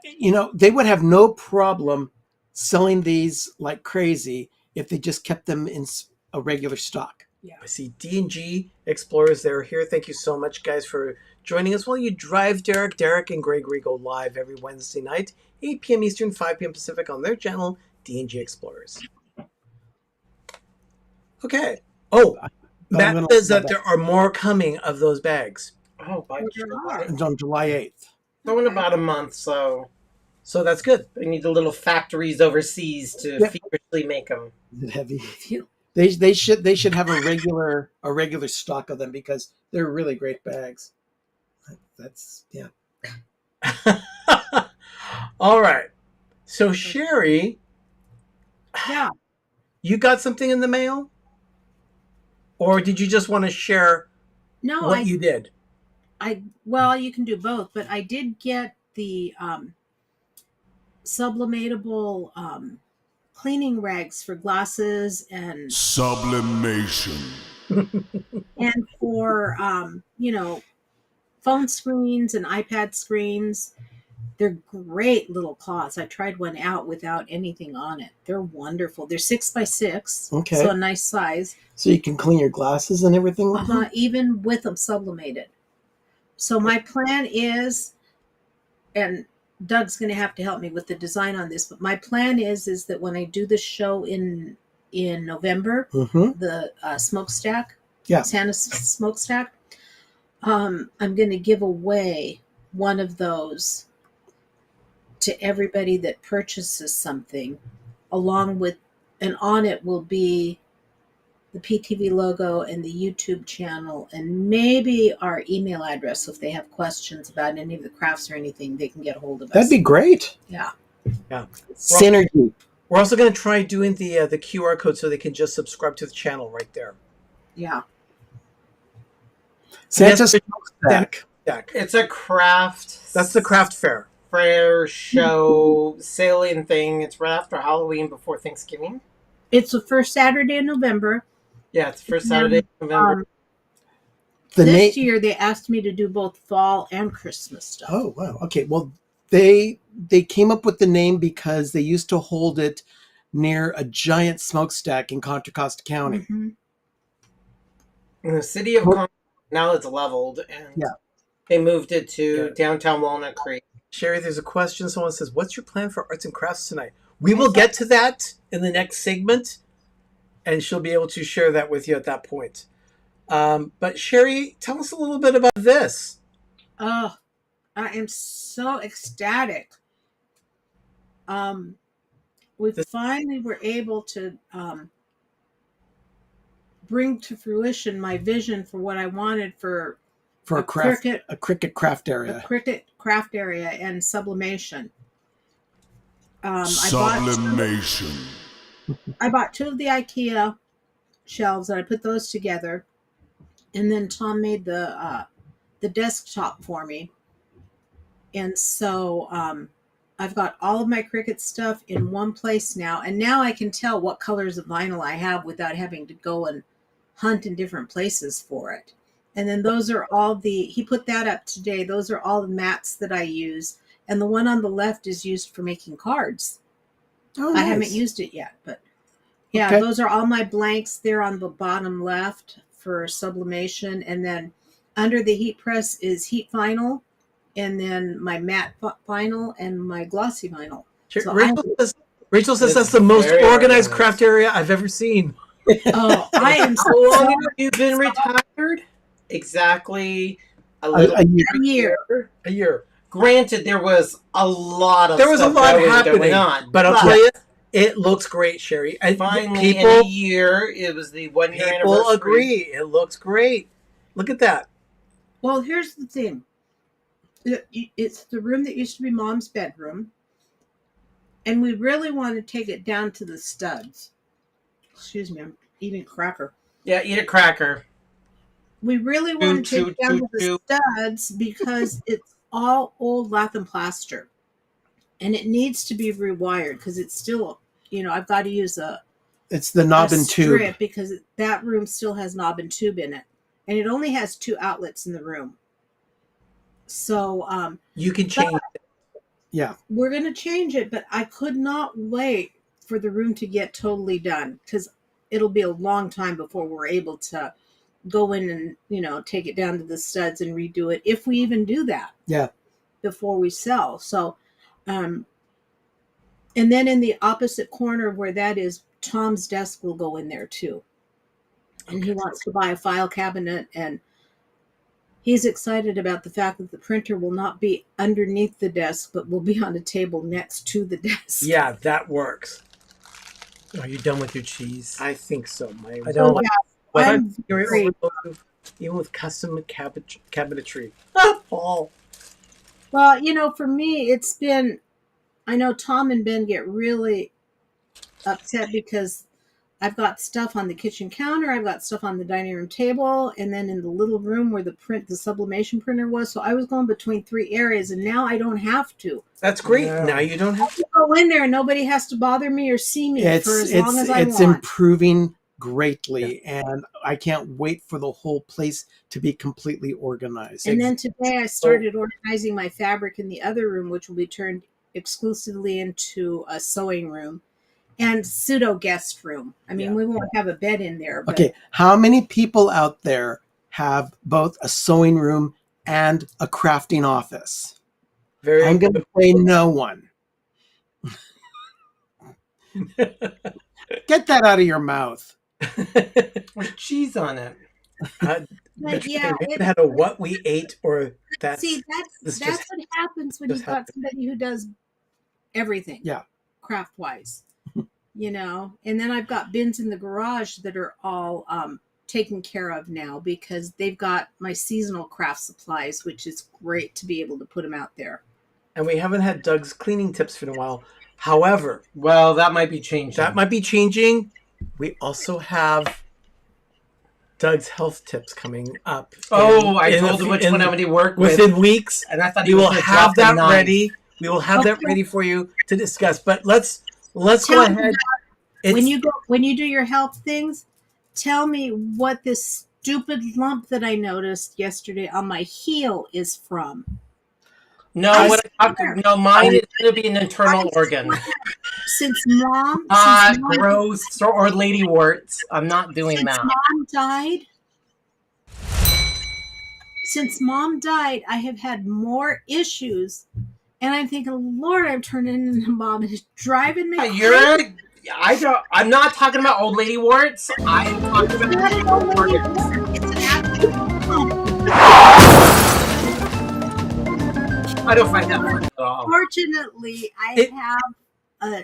they would have no problem selling these like crazy if they just kept them in a regular stock. Yeah, I see D&G Explorers. They're here. Thank you so much, guys, for joining us while you drive Derek. Derek and Gregory go live every Wednesday night, 8 p.m. Eastern, 5 p.m. Pacific on their channel, D&G Explorers. Okay. Oh, Matt says that there are more coming of those bags. Oh, by July. It's on July 8th. So in about a month, so that's good. they need the little factories overseas to feverishly make them. Is it heavy? They should have a regular stock of them because they're really great bags. That's All right. So Sherry, Yeah. you got something in the mail? Or did you just want to share No, what you did? Well, you can do both, but I did get the sublimatable cleaning rags for glasses and Sublimation. and for phone screens and iPad screens. They're great little cloths. I tried one out without anything on it. They're wonderful. They're 6x6, Okay. so a nice size. so you can clean your glasses and everything with them? Even with them sublimated. So my plan is, and Doug's going to have to help me with the design on this, but my plan is that when I do the show in November, the smokestack, Santa smokestack, I'm going to give away one of those to everybody that purchases something, along with, and on it will be the PTV logo and the YouTube channel, and maybe our email address. So if they have questions about any of the crafts or anything, they can get a hold of us. That'd be great. Yeah. Synergy. We're also going to try doing the QR code so they can just subscribe to the channel right there. Yeah. Santa smokestack. It's a craft. That's the craft fair. Fair show sailing thing. It's right after Halloween, before Thanksgiving. It's the first Saturday in November. Yeah, it's the first Saturday in November. This year they asked me to do both fall and Christmas stuff. Oh, wow. Okay. Well, they came up with the name because they used to hold it near a giant smokestack in Contra Costa County. Mm-hmm. In the city of Contra, now it's leveled, and they moved it to downtown Walnut Creek. Sherry, there's a question. Someone says, what's your plan for arts and crafts tonight? We will get to that in the next segment, and she'll be able to share that with you at that point. But Sherry, tell us a little bit about this. Oh, I am so ecstatic. We finally were able to bring to fruition my vision for what I wanted for a cricket craft area. A cricket craft area and sublimation. Sublimation. I bought 2 of the IKEA shelves and I put those together, and then Tom made the desktop for me. And so I've got all of my Cricut stuff in one place now, and now I can tell what colors of vinyl I have without having to go and hunt in different places for it. And then those are all he put that up today. Those are all the mats that I use. And the one on the left is used for making cards. Oh, nice. I haven't used it yet, but yeah, those are all my blanks there on the bottom left for sublimation. And then under the heat press is heat vinyl, and then my matte vinyl and my glossy vinyl. So Rachel says that's the most organized craft area I've ever seen. Oh, I am so long have you been retired? Exactly a year. A year. Granted, there was a lot of happening on, but I'll tell you, it looks great, Sherry. And finally, in a year, it was the 1 year anniversary. People agree. It looks great. Look at that. Well, here's the thing. It's the room that used to be Mom's bedroom, and we really want to take it down to the studs. Excuse me, I'm eating a cracker. Yeah, eat a cracker. We really want to take it down to the studs because it's all old lath and plaster, and it needs to be rewired because it's still, I've got to use it's the knob and tube because that room still has knob and tube in it, and it only has 2 outlets in the room. So you can change it. Yeah, we're going to change it, but I could not wait for the room to get totally done because it'll be a long time before we're able to go in and take it down to the studs and redo it, if we even do that before we sell. So and then in the opposite corner where that is, Tom's desk will go in there too, and he wants to buy a file cabinet, and he's excited about the fact that the printer will not be underneath the desk but will be on a table next to the desk. Yeah, that works. Are you done with your cheese? I think so. I don't. Even with custom cabinetry. Paul. Well, for me, it's been. I know Tom and Ben get really upset because I've got stuff on the kitchen counter, I've got stuff on the dining room table, and then in the little room where the sublimation printer was. So I was going between 3 areas, and now I don't have to. That's great. Yeah. Now you don't have to go in there, and nobody has to bother me or see me for as long as I want. It's improving greatly, and I can't wait for the whole place to be completely organized. And then today I started organizing my fabric in the other room, which will be turned exclusively into a sewing room and pseudo guest room. I mean, we won't have a bed in there. But okay, how many people out there have both a sewing room and a crafting office? Very I'm going to say no one. Get that out of your mouth. There's cheese on it. But yeah, we haven't had a what we ate or that's that's what happens when you've got somebody who does everything. Yeah. Craft wise. And then I've got bins in the garage that are all taken care of now because they've got my seasonal craft supplies, which is great to be able to put them out there. And we haven't had Doug's cleaning tips for a while. However, well, that might be changing. We also have Doug's health tips coming up. I told him which one I'm going to work with. Within weeks. And I thought we will have that ready. We will have that ready for you to discuss. But let's go ahead. When you do your health things, tell me what this stupid lump that I noticed yesterday on my heel is from. No, mine is going to be an internal organ. Since mom, gross, or lady warts. I'm not doing that. Since mom died, I have had more issues, and I'm thinking, Lord, I'm turning into mom. It's driving me crazy. I'm not talking about old lady warts. I'm talking about old organs. It's an absolute I don't find that funny at all. Fortunately, I have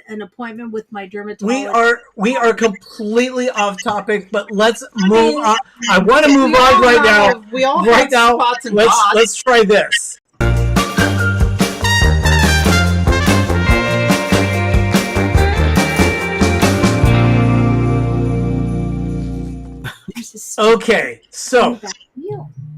an appointment with my dermatologist. We are completely off topic, but let's move on. I want to move on right now. We all have spots and dots. Let's try this. Okay, so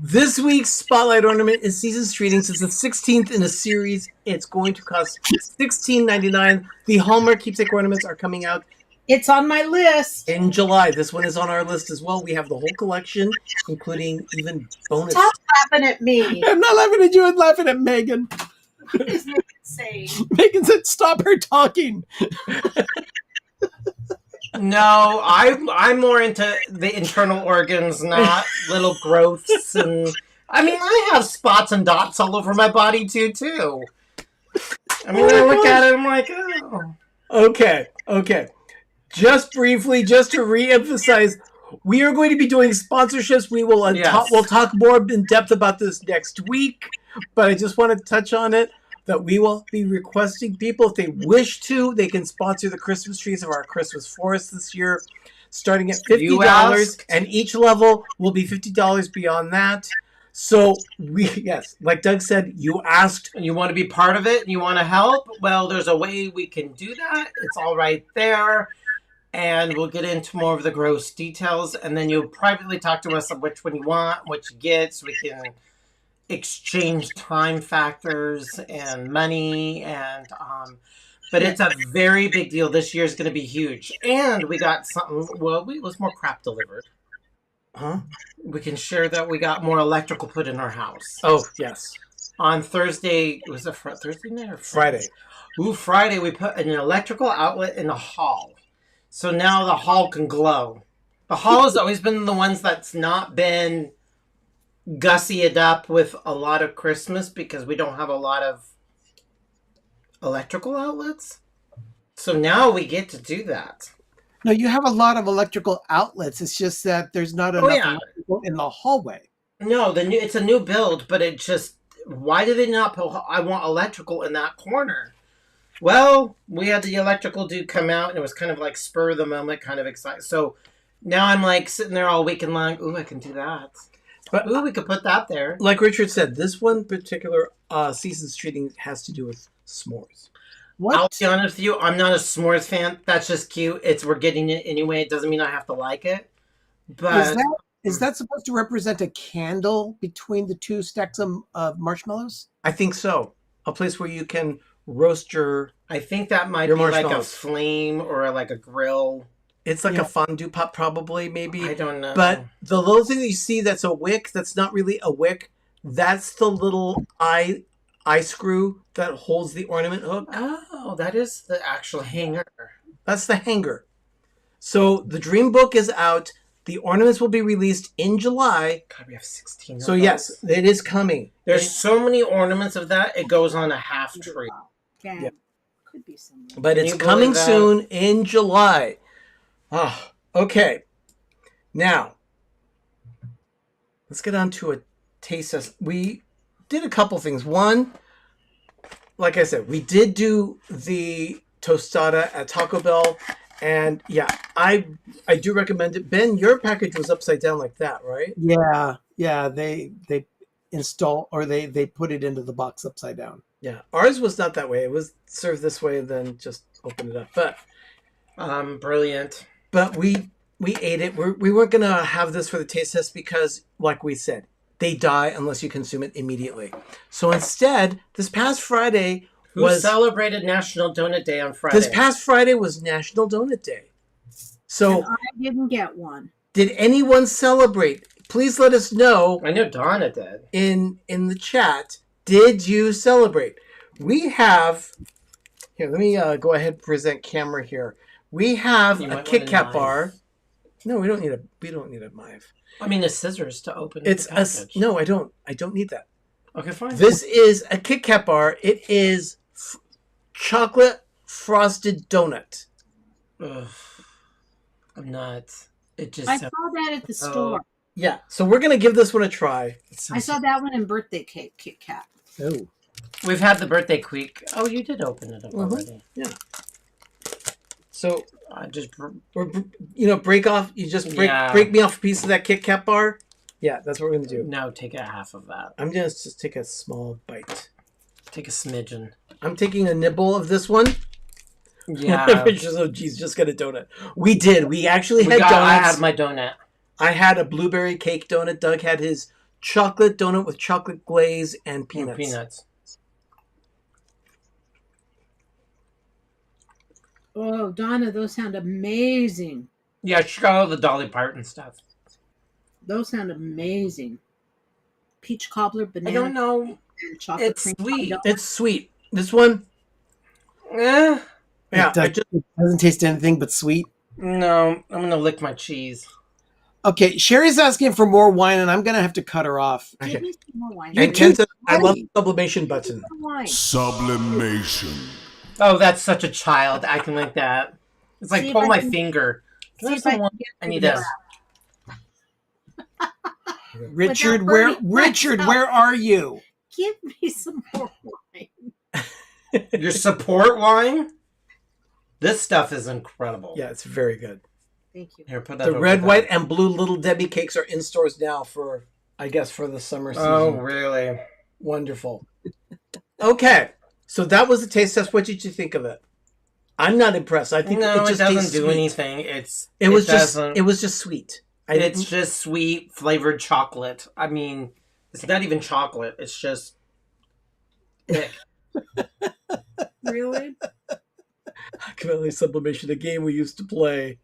this week's Spotlight Ornament is Season's Treatings. It's the 16th in a series. It's going to cost $16.99. The Hallmark Keepsake Ornaments are coming out. It's on my list. In July. This one is on our list as well. We have the whole collection, including even bonus. Stop laughing at me. I'm not laughing at you. I'm laughing at Megan. What is Megan saying? Megan said, stop her talking. No, I'm more into the internal organs, not little growths. And I mean, I have spots and dots all over my body too. I mean, I look at it, I'm like, oh. Okay. Just briefly, just to re-emphasize, we are going to be doing sponsorships. We will we'll talk more in depth about this next week, but I just want to touch on it. That we will be requesting people, if they wish to, they can sponsor the Christmas trees of our Christmas forest this year, starting at $50, and each level will be $50 beyond that. So like Doug said, you asked. And you want to be part of it, and you want to help? Well, there's a way we can do that. It's all right there. And we'll get into more of the gross details, and then you'll privately talk to us of which one you want, what you get, so we can exchange time factors and money, and but it's a very big deal. This year is going to be huge, and we got something. Well, it was more crap delivered. We can share that we got more electrical put in our house. Oh yes, on Thursday. Was it Thursday night or Friday? Friday we put an electrical outlet in the hall, so now the hall can glow. The hall has always been the ones that's not been gussied up with a lot of Christmas because we don't have a lot of electrical outlets. So now we get to do that. No, you have a lot of electrical outlets. It's just that there's not enough electrical in the hallway. No, it's a new build, but it just, why do they not put, I want electrical in that corner? Well, we had the electrical dude come out, and it was kind of like spur of the moment, kind of excited. So now I'm like sitting there all weekend long, ooh, I can do that. But we could put that there. Like Richard said, this one particular Season's Treating has to do with s'mores. What? I'll be honest with you, I'm not a s'mores fan. That's just cute. We're getting it anyway. It doesn't mean I have to like it. But is that supposed to represent a candle between the two stacks of marshmallows? I think so. A place where you can roast your. I think that might be like a flame or like a grill. It's like a fondue pot, probably, maybe. I don't know. But the little thing that you see that's a wick, that's not really a wick, that's the little eye screw that holds the ornament hook. Oh, that is the actual hanger. That's the hanger. So the Dream Book is out. The ornaments will be released in July. God, we have 16 So of yes, those. it is coming. There's so many ornaments of that, it goes on a half tree. Yeah. Could be somewhere. But Can it's you coming believe that? soon in July. Ah, okay. Now, let's get on to a taste test. We did a couple things. One, like I said, we did do the tostada at Taco Bell. And yeah, I do recommend it. Ben, your package was upside down like that, right? Yeah. They install or they put it into the box upside down. Yeah. Ours was not that way. It was served this way and then just open it up. Brilliant. But we ate it. We weren't going to have this for the taste test because, like we said, they die unless you consume it immediately. So instead, this past Friday Who celebrated National Donut Day on Friday? This past Friday was National Donut Day. So And I didn't get one. did anyone celebrate? Please let us know. I know Donna did. In the chat, did you celebrate? We have here. Let me go ahead and present camera here. We have a Kit Kat bar. No, we don't need a knife. I mean, the scissors to open It's the package. no, I don't need that. Okay, fine. This is a Kit Kat bar. It is chocolate frosted donut. Ugh. I'm not. It just. I saw that at the store. Yeah, so we're gonna give this one a try. I saw that one in birthday cake Kit Kat. Oh, We've had the birthday quake. Oh, you did open it up already. Yeah. So I just. break off. You just break me off a piece of that Kit Kat bar. Yeah, that's what we're gonna do. No, take a half of that. I'm gonna just take a small bite. Take a smidgen. I'm taking a nibble of this one. Yeah. Geez, just got a donut. We did. We actually had donuts. I had my donut. I had a blueberry cake donut. Doug had his chocolate donut with chocolate glaze and peanuts. Oh, Donna, those sound amazing. Yeah, she got all the Dolly Parton stuff. Those sound amazing. Peach cobbler, banana. I don't know. And chocolate It's cream sweet. donut. It's sweet. This one, Eh. yeah, it doesn't taste anything but sweet. No, I'm gonna lick my cheese. Okay, Sherry's asking for more wine, and I'm gonna have to cut her off. Give me some more wine. and Ken says, I love the sublimation button. Some wine. Sublimation. Oh, that's such a child acting like that. It's like See if pull I my can- finger. Can I See have if I some wine? can get I need through this. Richard, Without burning Richard, myself. where are you? Give me some more wine. Your support wine? This stuff is incredible. Yeah, it's very good. Thank you. Here, put that The over red, there. white, and blue Little Debbie cakes are in stores now for, I guess, for the summer season. Oh, really? Wonderful. Okay, so that was the taste test. What did you think of it? I'm not impressed. I think No, it it just doesn't tastes do sweet. anything. It was doesn't. just sweet. It's just sweet flavored chocolate. I mean, it's not even chocolate. It's just thick. Really? Academic sublimation, a game we used to play.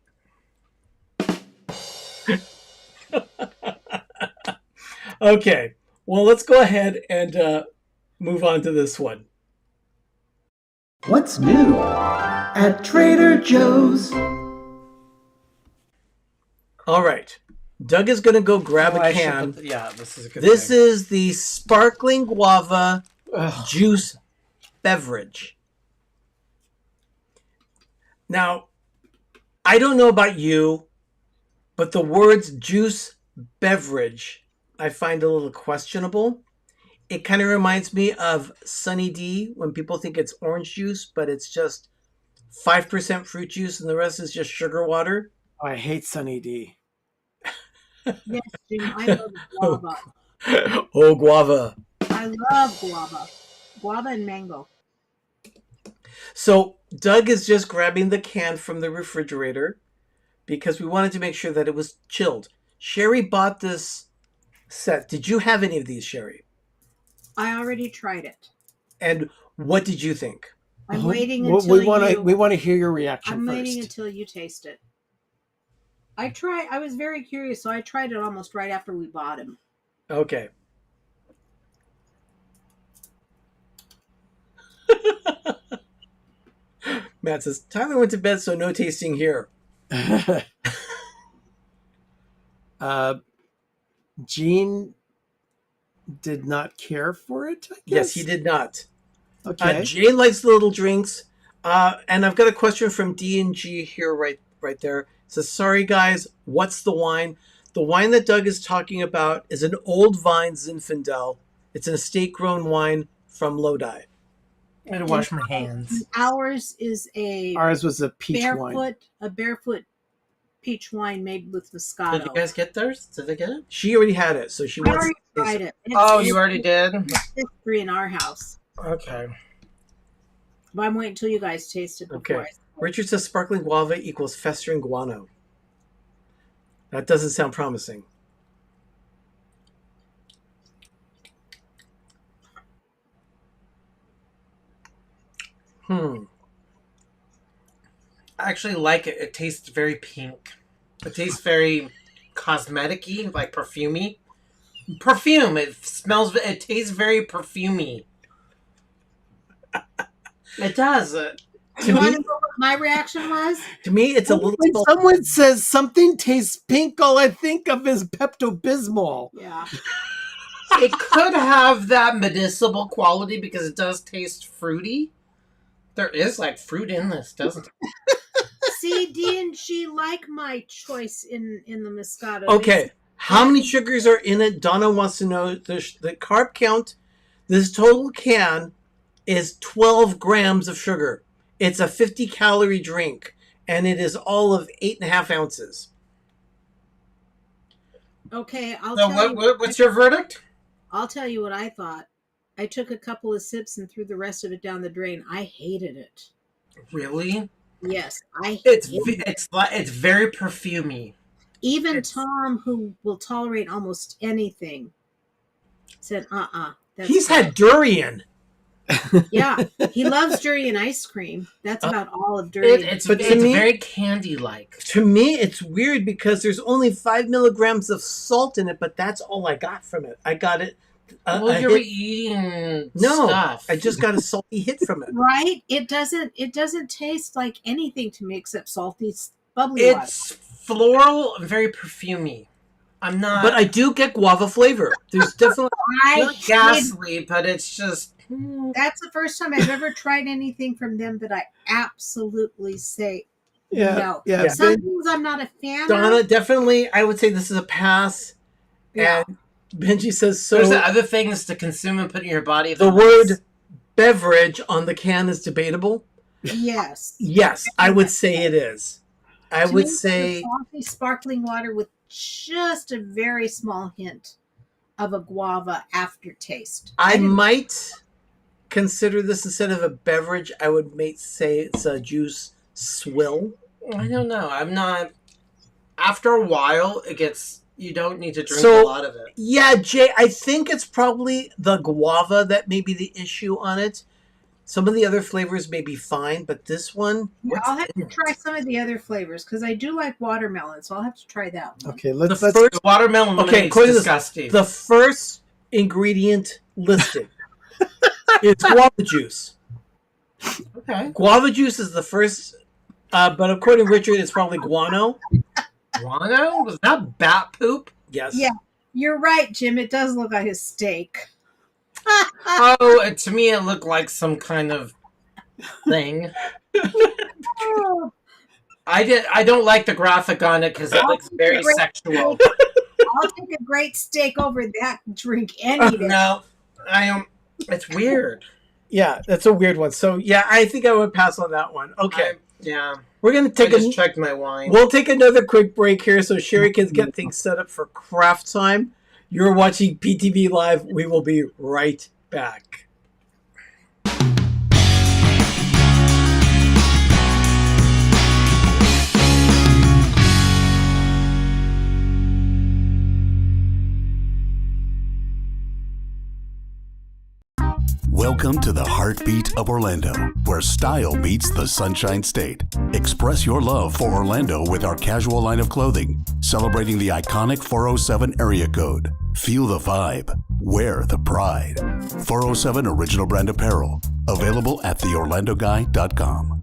Okay, well, let's go ahead and move on to this one. What's new at Trader Joe's? All right, Doug is going to go grab Oh, a I should can. put- yeah, this is a good This thing. is the sparkling guava juice beverage. Now, I don't know about you, but the words juice beverage I find a little questionable. It kind of reminds me of Sunny D when people think it's orange juice, but it's just 5% fruit juice and the rest is just sugar water. Oh, I hate Sunny D. Yes, Jim. I love guava. Oh, guava. I love guava. Guava and mango. So Doug is just grabbing the can from the refrigerator because we wanted to make sure that it was chilled. Sherry bought this set. Did you have any of these, Sherry? I already tried it. And what did you think? I'm waiting until we want to hear your reaction I'm first. waiting until you taste it. I was very curious, so I tried it almost right after we bought him. Okay. Matt says, Tyler went to bed, so no tasting here. Gene did not care for it, I guess? Yes, he did not. Okay. Jay likes the little drinks. And I've got a question from D&G here right there. It says, sorry, guys, what's the wine? The wine that Doug is talking about is an Old Vine Zinfandel. It's an estate-grown wine from Lodi. I'm going to wash my hands. Ours was a peach wine. A barefoot peach wine made with Moscato. Did you guys get theirs? Did they get it? She already had it, so she wants already tried it. You already did? It's history in our house. Okay. But I'm waiting until you guys taste it before Okay. Richard says sparkling guava equals festering guano. That doesn't sound promising. I actually like it. It tastes very pink. It tastes very cosmetic-y, like perfumey. Perfume. It tastes very perfumey. It does. You want to know what my reaction was? To me, it's a little... When someone says something tastes pink, all I think of is Pepto-Bismol. Yeah. It could have that medicinal quality because it does taste fruity. There is like fruit in this, doesn't it? See, D&G like my choice in the Moscato. Okay. How many sugars are in it? Donna wants to know the carb count. This total can is 12 grams of sugar. It's a 50-calorie drink, and it is all of 8.5 ounces. Okay, what's your verdict? I'll tell you what I thought. I took a couple of sips and threw the rest of it down the drain. I hated it. Really? Yes, I It's very perfumey. Even Tom, who will tolerate almost anything, said, He's had durian. Yeah, he loves durian ice cream. That's about all of durian. It's very candy-like. To me, it's weird because there's only 5 milligrams of salt in it, but that's all I got from it. I got it. You're eating stuff. I just got a salty hit from it. Right? It doesn't taste like anything to me except salty, bubbly It's floral and very perfumey. I'm not... But I do get guava flavor. There's definitely... not ghastly, but it's just... That's the first time I've ever tried anything from them that I absolutely say no. Yeah. Some things I'm not a fan Donna, of. definitely, I would say this is a pass. Yeah. And Benji says so. There's other things to consume and put in your body. The word beverage on the can is debatable. Yes. Yes, I would say it is. I would Me, say... Coffee, sparkling water with just a very small hint of a guava aftertaste. I might consider this instead of a beverage. I would say it's a juice swill. I don't know. I'm not... After a while, it gets... You don't need to drink a lot of it. Yeah, Jay, I think it's probably the guava that may be the issue on it. Some of the other flavors may be fine, but this one... I'll have to try some of the other flavors, because I do like watermelon, so I'll have to try that one. Okay, let's... The watermelon lemonade is disgusting. The first ingredient listed is guava juice. Okay. Guava juice is the first, but according to Richard, it's probably guano. Guano? Was that bat poop? Yes. Yeah, you're right, Jim. It does look like a steak. To me it looked like some kind of thing. I don't like the graphic on it because it looks very sexual. I'll take a great steak over that drink any day. No, I am. It's weird. Yeah, that's a weird one. So yeah, I think I would pass on that one. Okay. We're gonna take I just checked my wine. We'll take another quick break here so Sherry can get things set up for craft time. You're watching PTV Live. We will be right back. Welcome to the heartbeat of Orlando, where style meets the Sunshine State. Express your love for Orlando with our casual line of clothing, celebrating the iconic 407 area code. Feel the vibe. Wear the pride. 407 Original Brand Apparel. Available at theorlandoguy.com.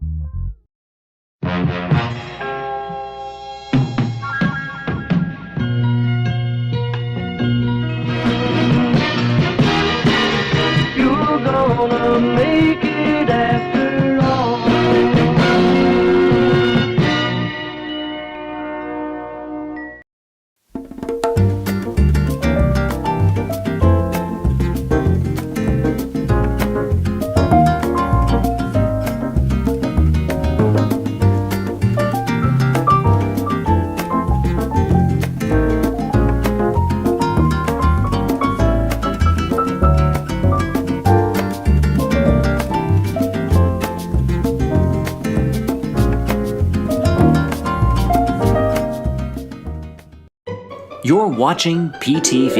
You're watching PTV.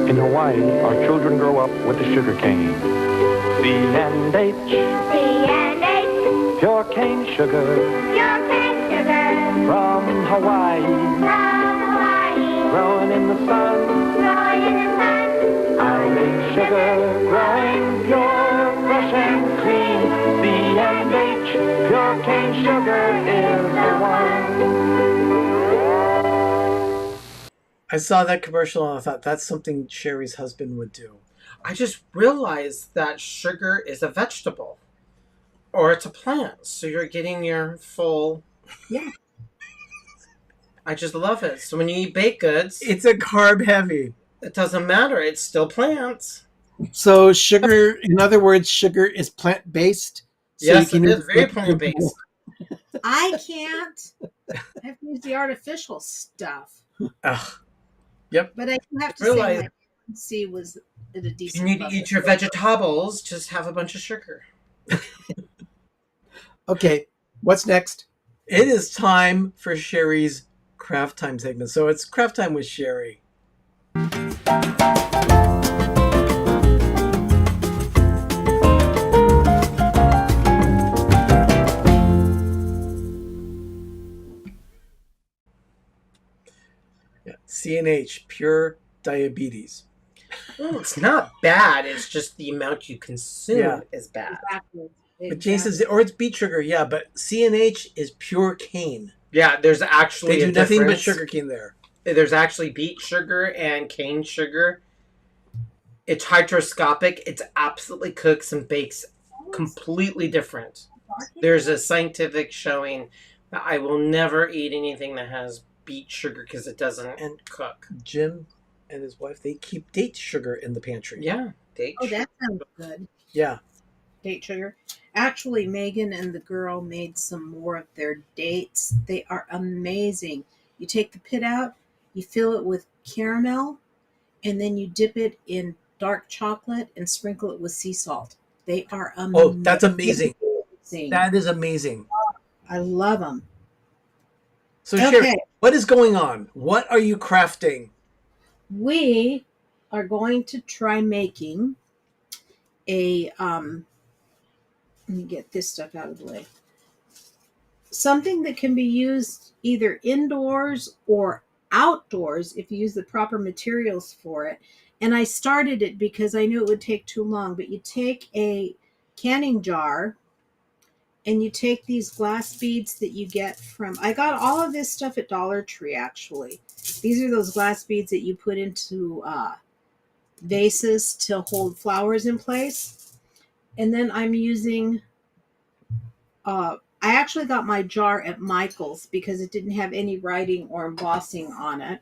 In Hawaii, our children grow up with the sugar cane. C&H. C&H. Pure cane sugar. Pure cane sugar. From Hawaii. From Hawaii. Growing in the sun. Growing in the sun. Island sugar. Growing pure, fresh and clean. C&H. Pure cane sugar is the one. I saw that commercial and I thought that's something Sherry's husband would do. I just realized that sugar is a vegetable. Or it's a plant. So you're getting your full... Yeah. I just love it. So when you eat baked goods... It's a carb heavy. It doesn't matter. It's still plants. So sugar, in other words, sugar is plant-based? So Yes, it is very plant-based. I can't. I have to use the artificial stuff. Ugh. Yep. But I have to Realize- say my pregnancy was at a You decent need to level. eat your vegetables. Just have a bunch of sugar. Okay, what's next? It is time for Sherry's Craft Time segment. So it's Craft Time with Sherry. Yeah, C&H, pure diabetes. Well, it's not bad. It's just the amount you consume is bad. Exactly. But Jane says, or it's beet sugar, yeah, but C&H is pure cane. Yeah, there's actually They do a nothing but difference. sugar cane there. There's actually beet sugar and cane sugar. It's hydroscopic. It's absolutely cooks and bakes completely different. There's a scientific showing that I will never eat anything that has beet sugar because it doesn't cook. Jim and his wife, they keep date sugar in the pantry. Yeah, date Oh, that sounds good. Yeah. Date sugar. Actually, Megan and the girl made some more of their dates. They are amazing. You take the pit out, you fill it with caramel, and then you dip it in dark chocolate and sprinkle it with sea salt. They are amazing. Oh, that's amazing. That is amazing. I love them. So, Sherry, what is going on? What are you crafting? We are going to try making a let me get this stuff out of the way. Something that can be used either indoors or outdoors if you use the proper materials for it. And I started it because I knew it would take too long, but you take a canning jar and you take these glass beads that you get from, I got all of this stuff at Dollar Tree actually. These are those glass beads that you put into vases to hold flowers in place. And then I'm using, I actually got my jar at Michael's because it didn't have any writing or embossing on it.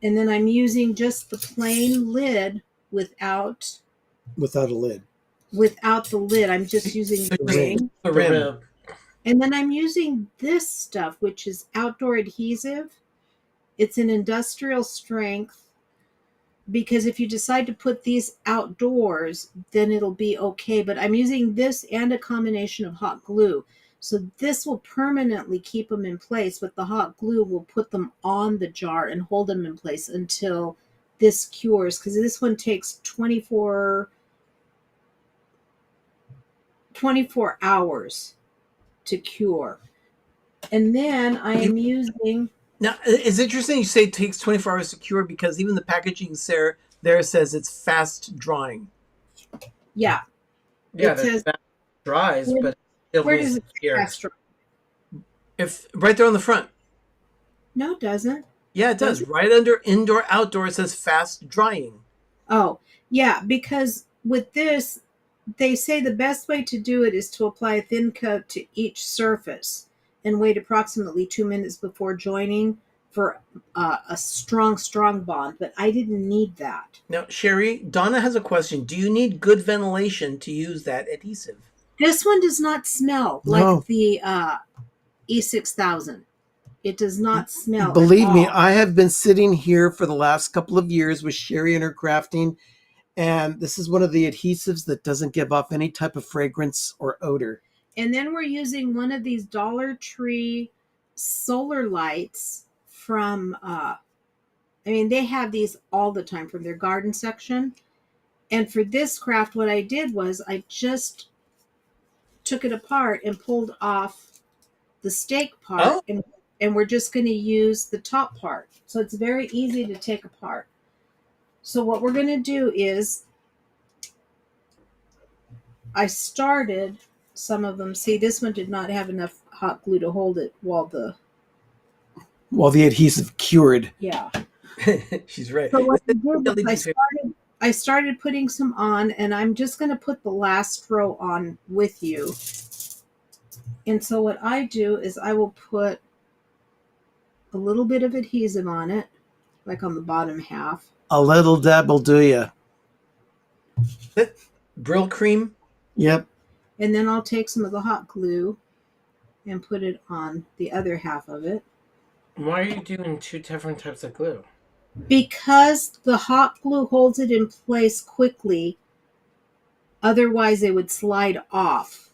And then I'm using just the plain lid without a lid. Without the lid. I'm just using the ring. The rim. And then I'm using this stuff, which is outdoor adhesive. It's an industrial strength because if you decide to put these outdoors, then it'll be okay. But I'm using this and a combination of hot glue. So this will permanently keep them in place, but the hot glue will put them on the jar and hold them in place until this cures. Because this one takes 24 hours to cure. And then I am using... Now, it's interesting you say it takes 24 hours to cure because even the packaging there says it's fast drying. Yeah. Yeah, it says, that dries, but it where does it here. fast dry? If right there on the front. No, it doesn't. Yeah, it does. Right under indoor, outdoor, it says fast drying. Oh, yeah, because with this, they say the best way to do it is to apply a thin coat to each surface and wait approximately 2 minutes before joining for a strong bond. But I didn't need that. Now, Sherry, Donna has a question. Do you need good ventilation to use that adhesive? This one does not smell like the E6000. It does not smell. Believe at me, all. I have been sitting here for the last couple of years with Sherry and her crafting, and this is one of the adhesives that doesn't give off any type of fragrance or odor. And then we're using one of these Dollar Tree solar lights from, they have these all the time from their garden section. And for this craft, what I did was I just took it apart and pulled off the stake part. Oh. And we're just going to use the top part. So it's very easy to take apart. So what we're going to do is I started some of them. See, this one did not have enough hot glue to hold it while the adhesive cured. Yeah. She's right. So what I did was I started putting some on, and I'm just going to put the last row on with you. And so what I do is I will put a little bit of adhesive on it, like on the bottom half. A little dab will do ya. Brill cream? Yep. And then I'll take some of the hot glue and put it on the other half of it. Why are you doing 2 different types of glue? Because the hot glue holds it in place quickly. Otherwise, it would slide off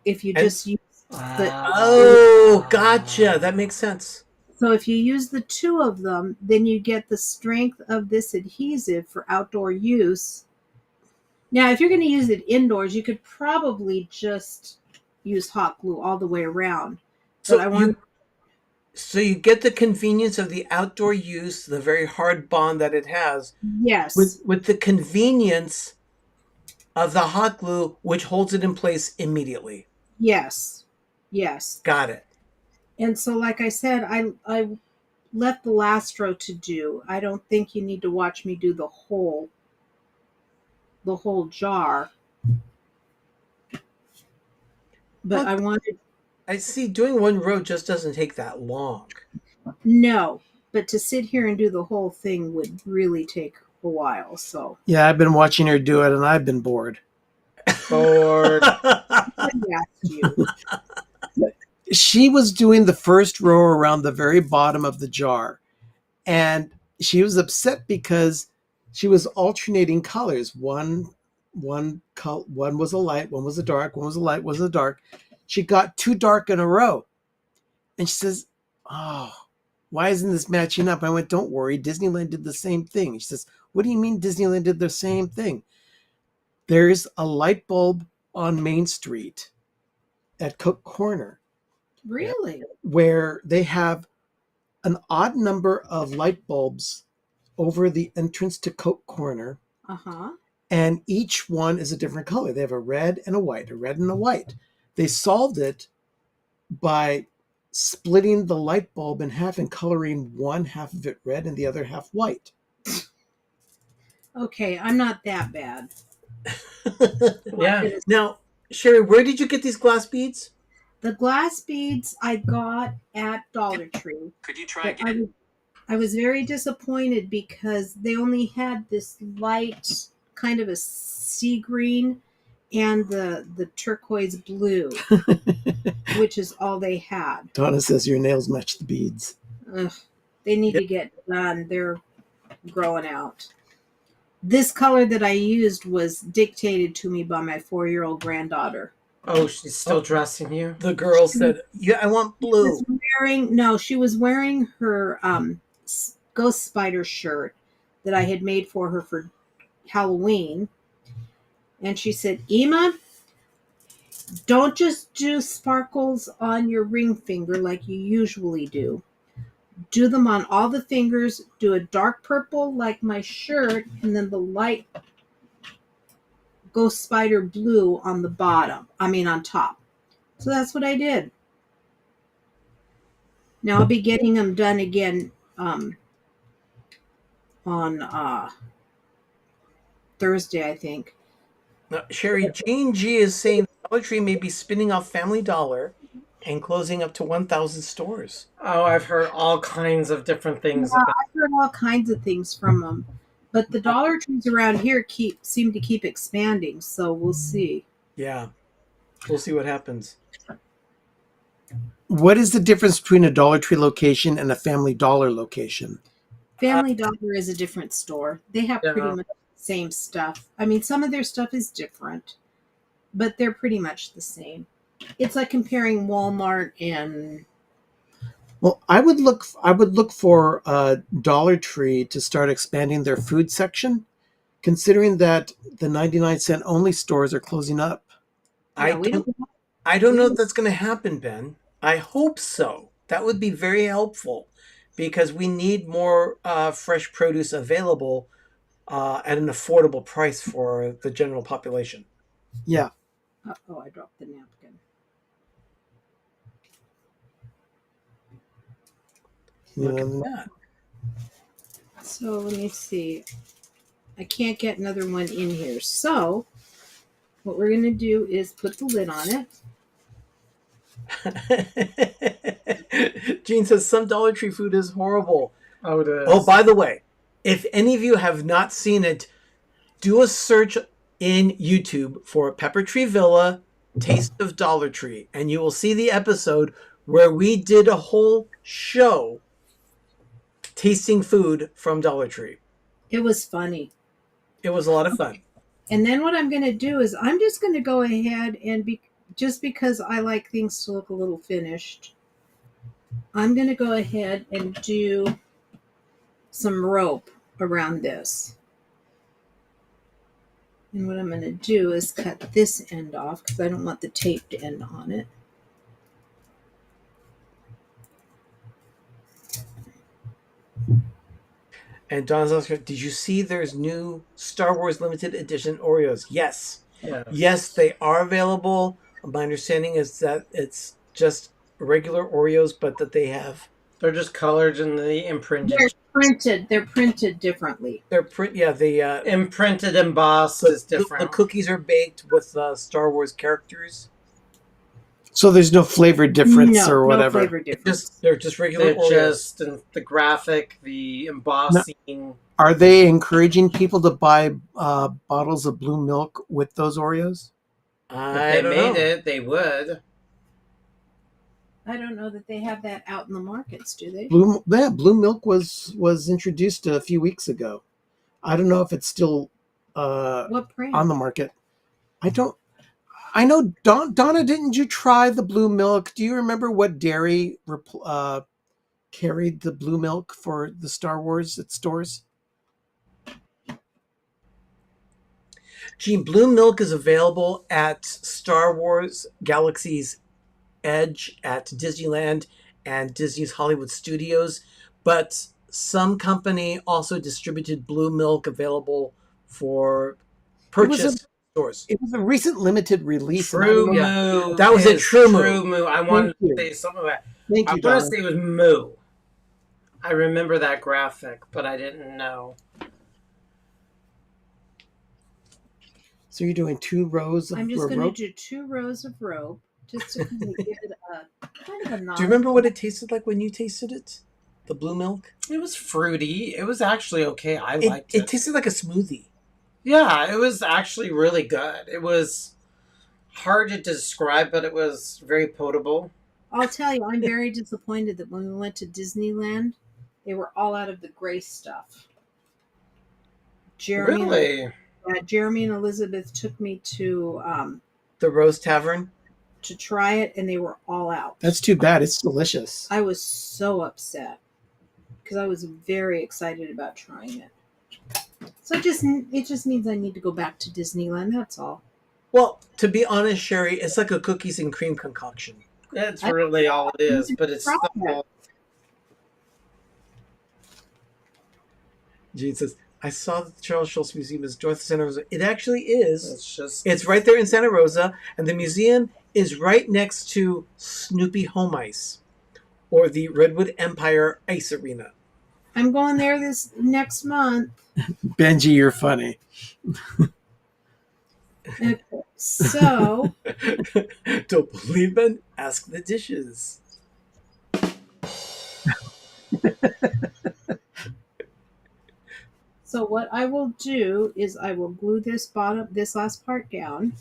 if you just use the... Oh, gotcha. That makes sense. So if you use the 2 of them, then you get the strength of this adhesive for outdoor use. Now, if you're going to use it indoors, you could probably just use hot glue all the way around. So you get the convenience of the outdoor use, the very hard bond that it has. Yes. With the convenience of the hot glue, which holds it in place immediately. Yes. Yes. Got it. And so, like I said, I left the last row to do. I don't think you need to watch me do the whole jar. But I see doing one row just doesn't take that long. No, but to sit here and do the whole thing would really take a while. So Yeah, I've been watching her do it, and I've been bored. She was doing the first row around the very bottom of the jar, and she was upset because she was alternating colors. One was a light, one was a dark, one was a light, one was a dark. She got 2 dark in a row, and she says, "Oh, why isn't this matching up?" I went, "Don't worry, Disneyland did the same thing." She says, "What do you mean Disneyland did the same thing?" There's a light bulb on Main Street at Cook Corner. Really? Where they have an odd number of light bulbs over the entrance to Coke Corner. Uh-huh. And each one is a different color. They have a red and a white, a red and a white. They solved it by splitting the light bulb in half and coloring one half of it red and the other half white. Okay, I'm not that bad. Yeah. Now, Sherry, where did you get these glass beads? The glass beads I got at Dollar Tree. Could you try again? I was very disappointed because they only had this light, kind of a sea green, and the turquoise blue, which is all they had. Donna says your nails match the beads. Ugh, they need to get done. They're growing out. This color that I used was dictated to me by my 4-year-old granddaughter. Oh, she's still dressing you? The girl said, "Yeah, I want blue." She was wearing her ghost spider shirt that I had made for her for Halloween. And she said, "Ema, don't just do sparkles on your ring finger like you usually do. Do them on all the fingers. Do a dark purple like my shirt, and then the light ghost spider blue on the bottom. On top." So that's what I did. Now I'll be getting them done again on Thursday, I think. Sherry, Jane G is saying Dollar Tree may be spinning off Family Dollar and closing up to 1,000 stores. Oh, I've heard all kinds of different things. Yeah, I've heard all kinds of things from them. But the Dollar Trees around here seem to keep expanding, so we'll see. Yeah. We'll see what happens. What is the difference between a Dollar Tree location and a Family Dollar location? Family Dollar is a different store. They have pretty much the same stuff. I mean, some of their stuff is different, but they're pretty much the same. It's like comparing Walmart and. Well, I would look for Dollar Tree to start expanding their food section, considering that the 99-cent only stores are closing up. I don't know if that's going to happen, Ben. I hope so. That would be very helpful because we need more fresh produce available at an affordable price for the general population. Yeah. Oh, I dropped the napkin. Look at that. So let me see. I can't get another one in here. So what we're going to do is put the lid on it. Gene says some Dollar Tree food is horrible. Oh, it is. Oh, by the way, if any of you have not seen it, do a search in YouTube for Pepper Tree Villa Taste of Dollar Tree, and you will see the episode where we did a whole show tasting food from Dollar Tree. It was funny. It was a lot of fun. And then what I'm going to do is I'm just going to go ahead and just because I like things to look a little finished, I'm going to go ahead and do some rope around this. And what I'm going to do is cut this end off because I don't want the taped end on it. And Don's asking, did you see there's new Star Wars limited edition Oreos? Yes. Yes, they are available. My understanding is that it's just regular Oreos, but that they have... They're just colored in the imprinted. They're printed differently. The imprinted embossed is different. The cookies are baked with Star Wars characters. So there's no flavor difference or whatever. No flavor difference. They're just regular Oreos. Just the graphic, the embossing. Now, are they encouraging people to buy bottles of blue milk with those Oreos? If they made it, they would. I don't know that they have that out in the markets, do they? Blue milk was introduced a few weeks ago. I don't know if it's still what brand? On the market. I know, Donna, didn't you try the blue milk? Do you remember what dairy carried the blue milk for the Star Wars at stores? Gene, blue milk is available at Star Wars Galaxy's Edge at Disneyland and Disney's Hollywood Studios, but some company also distributed blue milk available for purchase. Stores. It was a recent limited release. True Moo. That was a True Moo. True Moo. I wanted to say something about it. I want to say it was Moo. I remember that graphic, but I didn't know. So you're doing 2 rows of rope? I'm just going to do 2 rows of rope just to kind of give it a kind of a nod. Do you remember what it tasted like when you tasted it? The blue milk? It was fruity. It was actually okay. I liked it. It tasted like a smoothie. Yeah, it was actually really good. It was hard to describe, but it was very potable. I'll tell you, I'm very disappointed that when we went to Disneyland, they were all out of the gray stuff. Jeremy and Elizabeth took me to the Rose Tavern to try it, and they were all out. That's too bad. It's delicious. I was so upset because I was very excited about trying it. So it just means I need to go back to Disneyland. That's all. Well, to be honest, Sherry, it's like a cookies and cream concoction. That's really all it is, but it's still... Gene says, I saw that the Charles Schultz Museum is north of Santa Rosa. It actually is. It's right there in Santa Rosa, and the museum is right next to Snoopy Home Ice, or the Redwood Empire Ice Arena. I'm going there this next month. Benji, you're funny. Okay, so... Don't believe Ben? Ask the dishes. So what I will do is I will glue this last part down.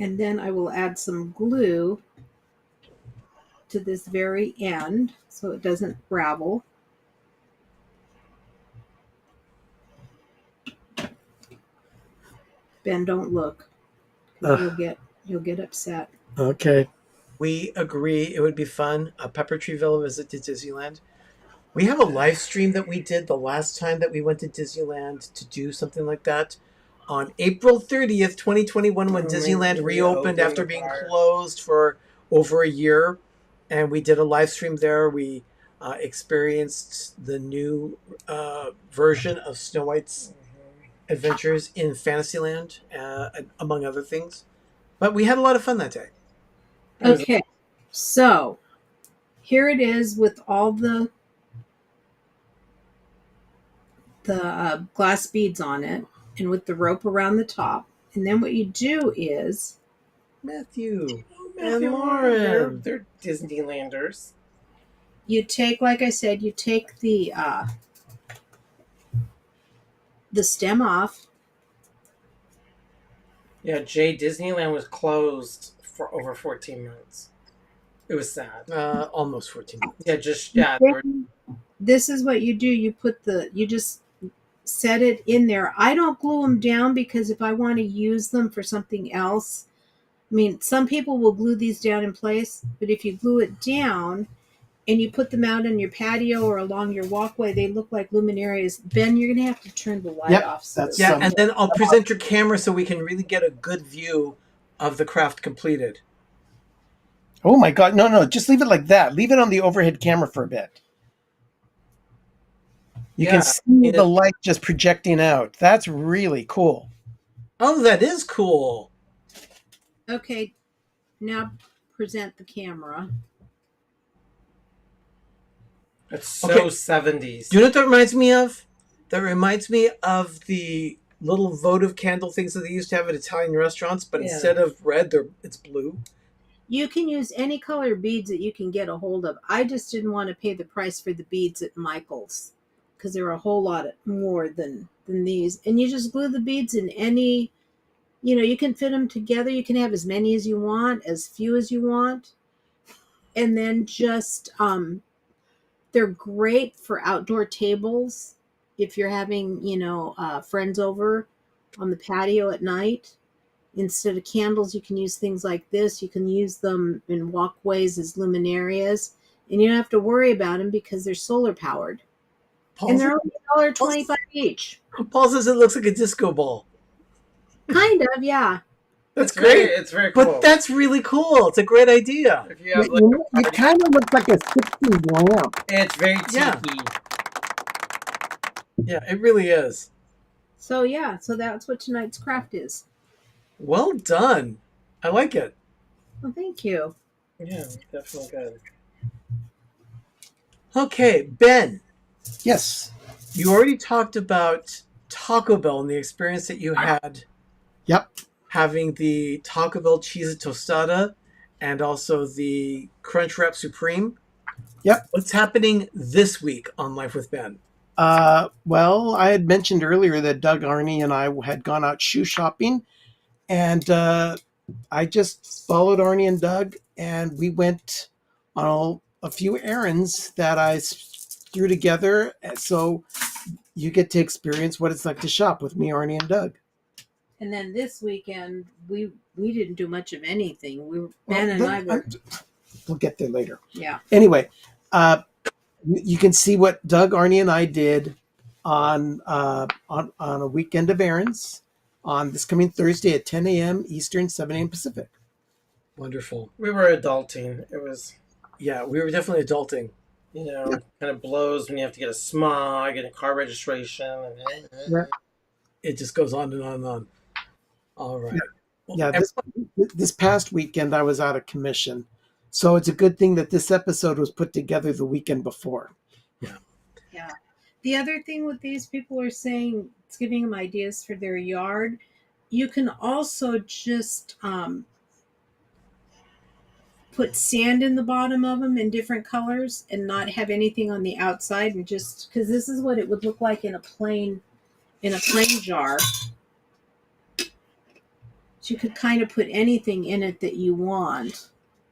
And then I will add some glue to this very end so it doesn't ravel. Ben, don't look. You'll get upset. Okay. We agree it would be fun. A Pepper Treeville visit to Disneyland. We have a live stream that we did the last time that we went to Disneyland to do something like that on April 30th, 2021, when Disneyland reopened after being closed for over a year. And we did a live stream there. We experienced the new version of Snow White's adventures in Fantasyland, among other things. But we had a lot of fun that day. Okay, so here it is with all the glass beads on it and with the rope around the top. And then what you do is... Matthew and Lauren. They're Disneylanders. You take, like I said, you take the stem off. Yeah, Jay, Disneyland was closed for over 14 months. It was sad. Almost 14 months. Yeah, This is what you do. You just set it in there. I don't glue them down because if I want to use them for something else, I mean, some people will glue these down in place, but if you glue it down and you put them out on your patio or along your walkway, they look like luminarias. Ben, you're going to have to turn the light off. And then I'll present your camera so we can really get a good view of the craft completed. Oh my God. No, just leave it like that. Leave it on the overhead camera for a bit. You can see the light just projecting out. That's really cool. Oh, that is cool. Okay, now present the camera. It's so 70s. Do you know what that reminds me of? That reminds me of the little votive candle things that they used to have at Italian restaurants, but instead of red, it's blue. You can use any color beads that you can get a hold of. I just didn't want to pay the price for the beads at Michael's because they're a whole lot more than these. And you just glue the beads in any, you can fit them together. You can have as many as you want, as few as you want. And then just, they're great for outdoor tables. If you're having, friends over on the patio at night, instead of candles, you can use things like this. You can use them in walkways as luminarias, and you don't have to worry about them because they're solar powered. And they're only $1.25 each. Paul says it looks like a disco ball. Kind of, yeah. That's great. It's very cool. But that's really cool. It's a great idea. If you have it kind of looks like a 60s lamp. It's very tiki. Yeah, it really is. So that's what tonight's craft is. Well done. I like it. Well, thank you. Yeah, definitely good. Okay, Ben. Yes. You already talked about Taco Bell and the experience that you had. Yep. Having the Taco Bell Cheez-It Tostada and also the Crunchwrap Supreme. Yep. What's happening this week on Life with Ben? Well, I had mentioned earlier that Doug, Arnie, and I had gone out shoe shopping, and I just followed Arnie and Doug, and we went on a few errands that I threw together, so you get to experience what it's like to shop with me, Arnie, and Doug. And then this weekend, we didn't do much of anything. Ben and I were... We'll get there later. Yeah. Anyway, you can see what Doug, Arnie, and I did on a weekend of errands on this coming Thursday at 10 a.m. Eastern, 7 a.m. Pacific. Wonderful. We were adulting. It was... Yeah, we were definitely adulting. Kind of blows when you have to get a smog and a car registration. And... It just goes on and on and on. All right. Yeah, this past weekend I was out of commission. So it's a good thing that this episode was put together the weekend before. Yeah. Yeah. The other thing with these, people are saying it's giving them ideas for their yard. You can also just put sand in the bottom of them in different colors and not have anything on the outside, and just because this is what it would look like in a plain jar. you could kind of put anything in it that you want.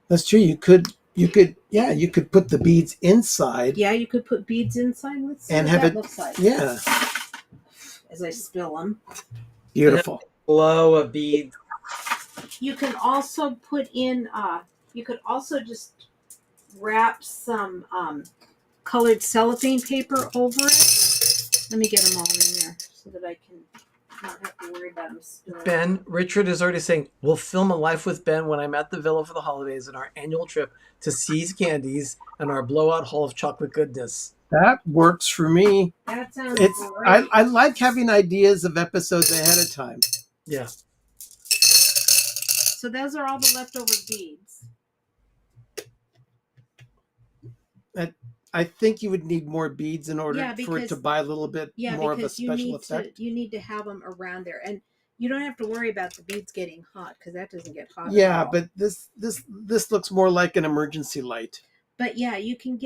That's true. You could put the beads inside. Yeah, you could put beads inside. Let's see and what have that it. looks like. Yeah, As I spill them. beautiful. Blow a bead. You can also put in. You could also just wrap some colored cellophane paper over it. Let me get them all in there so that I can not have to worry about them spilling. Ben, Richard is already saying, we'll film a Life with Ben when I'm at the villa for the holidays and our annual trip to Seize Candies and our blowout haul of chocolate goodness. That works for me. That sounds I great. like having ideas of episodes ahead of time. Yeah. So those are all the leftover beads. I think you would need more beads in order for it to buy a little bit more of a special effect. You need to have them around there, and you don't have to worry about the beads getting hot because that doesn't get hot. Yeah, at all. but this looks more like an emergency light. But yeah, you can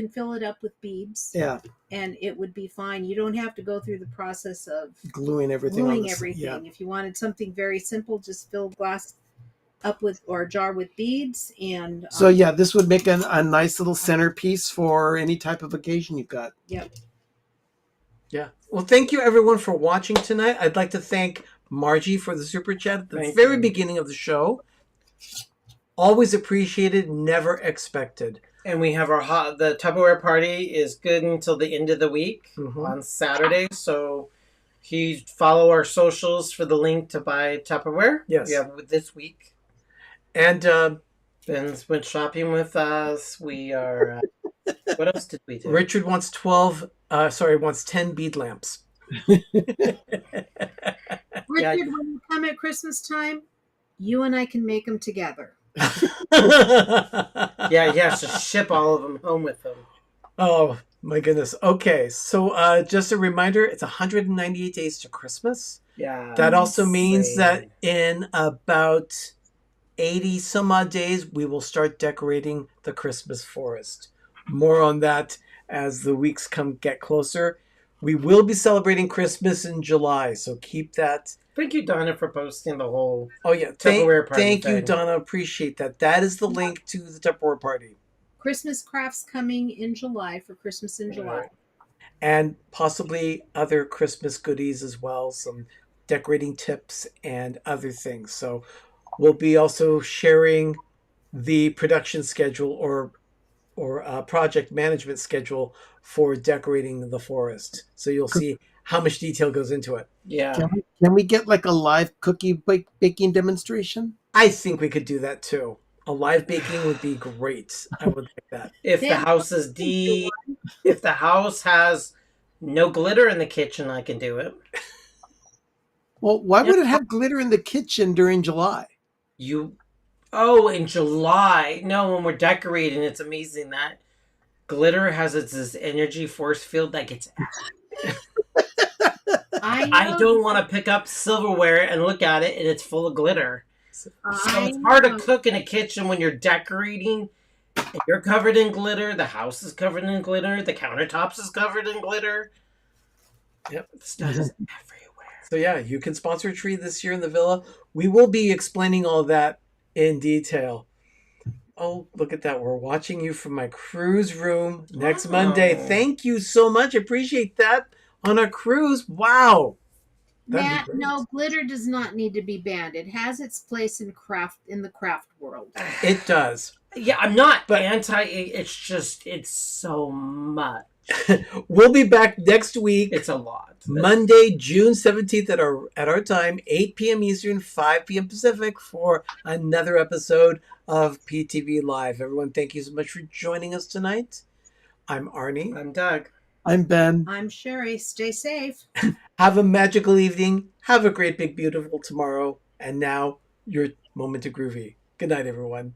fill it up with beads. Yeah, and it would be fine. You don't have to go through the process of gluing everything. Yeah. If you wanted something very simple, just fill glass up with or a jar with beads and. So yeah, this would make a nice little centerpiece for any type of occasion you've got. Yep. Yeah. Well, thank you everyone for watching tonight. I'd like to thank Margie for the super chat at the very beginning of the show. Always appreciated, never expected. And we have the Tupperware party is good until the end of the week on Saturday. So follow our socials for the link to buy Tupperware. Yes. We have this week. And Ben's went shopping with us. We are. What else did we do? Richard wants 10 bead lamps. Richard, when you come at Christmas time, you and I can make them together. Yeah, he has to ship all of them home with him. Oh my goodness. Okay, so just a reminder, it's 198 days to Christmas. Yeah. That also means that in about 80 some odd days, we will start decorating the Christmas forest. More on that as the weeks get closer. We will be celebrating Christmas in July, so keep that. Thank you, Donna, for posting the whole Tupperware party. Thank you, Donna. Appreciate that. That is the link to the Tupperware party. Christmas crafts coming in July for Christmas in July. And possibly other Christmas goodies as well, some decorating tips and other things. So we'll be also sharing the production schedule or project management schedule for decorating the forest. So you'll see how much detail goes into it. Yeah. Can we get like a live cookie baking demonstration? I think we could do that too. A live baking would be great. I would like that. If the house is if the house has no glitter in the kitchen, I can do it. Well, why would it have glitter in the kitchen during July? In July. No, when we're decorating, it's amazing that glitter has this energy force field that gets out. I don't want to pick up silverware and look at it and it's full of glitter. So it's hard to cook in a kitchen when you're decorating and you're covered in glitter, the house is covered in glitter, the countertops is covered in glitter. Yep. Stuff is everywhere. So yeah, you can sponsor a tree this year in the villa. We will be explaining all that in detail. Oh, look at that. We're watching you from my cruise room next Monday. Thank you so much. Appreciate that. On a cruise. Wow. Matt, no, glitter does not need to be banned. It has its place in the craft world. It does. Yeah, I'm not anti. It's just, it's so much. We'll be back next week. It's a lot. Monday, June 17th at our time, 8 p.m. Eastern, 5 p.m. Pacific for another episode of PTV Live. Everyone, thank you so much for joining us tonight. I'm Arnie. I'm Doug. I'm Ben. I'm Sherry. Stay safe. Have a magical evening. Have a great, big, beautiful tomorrow. And now, your moment to groovy. Good night, everyone.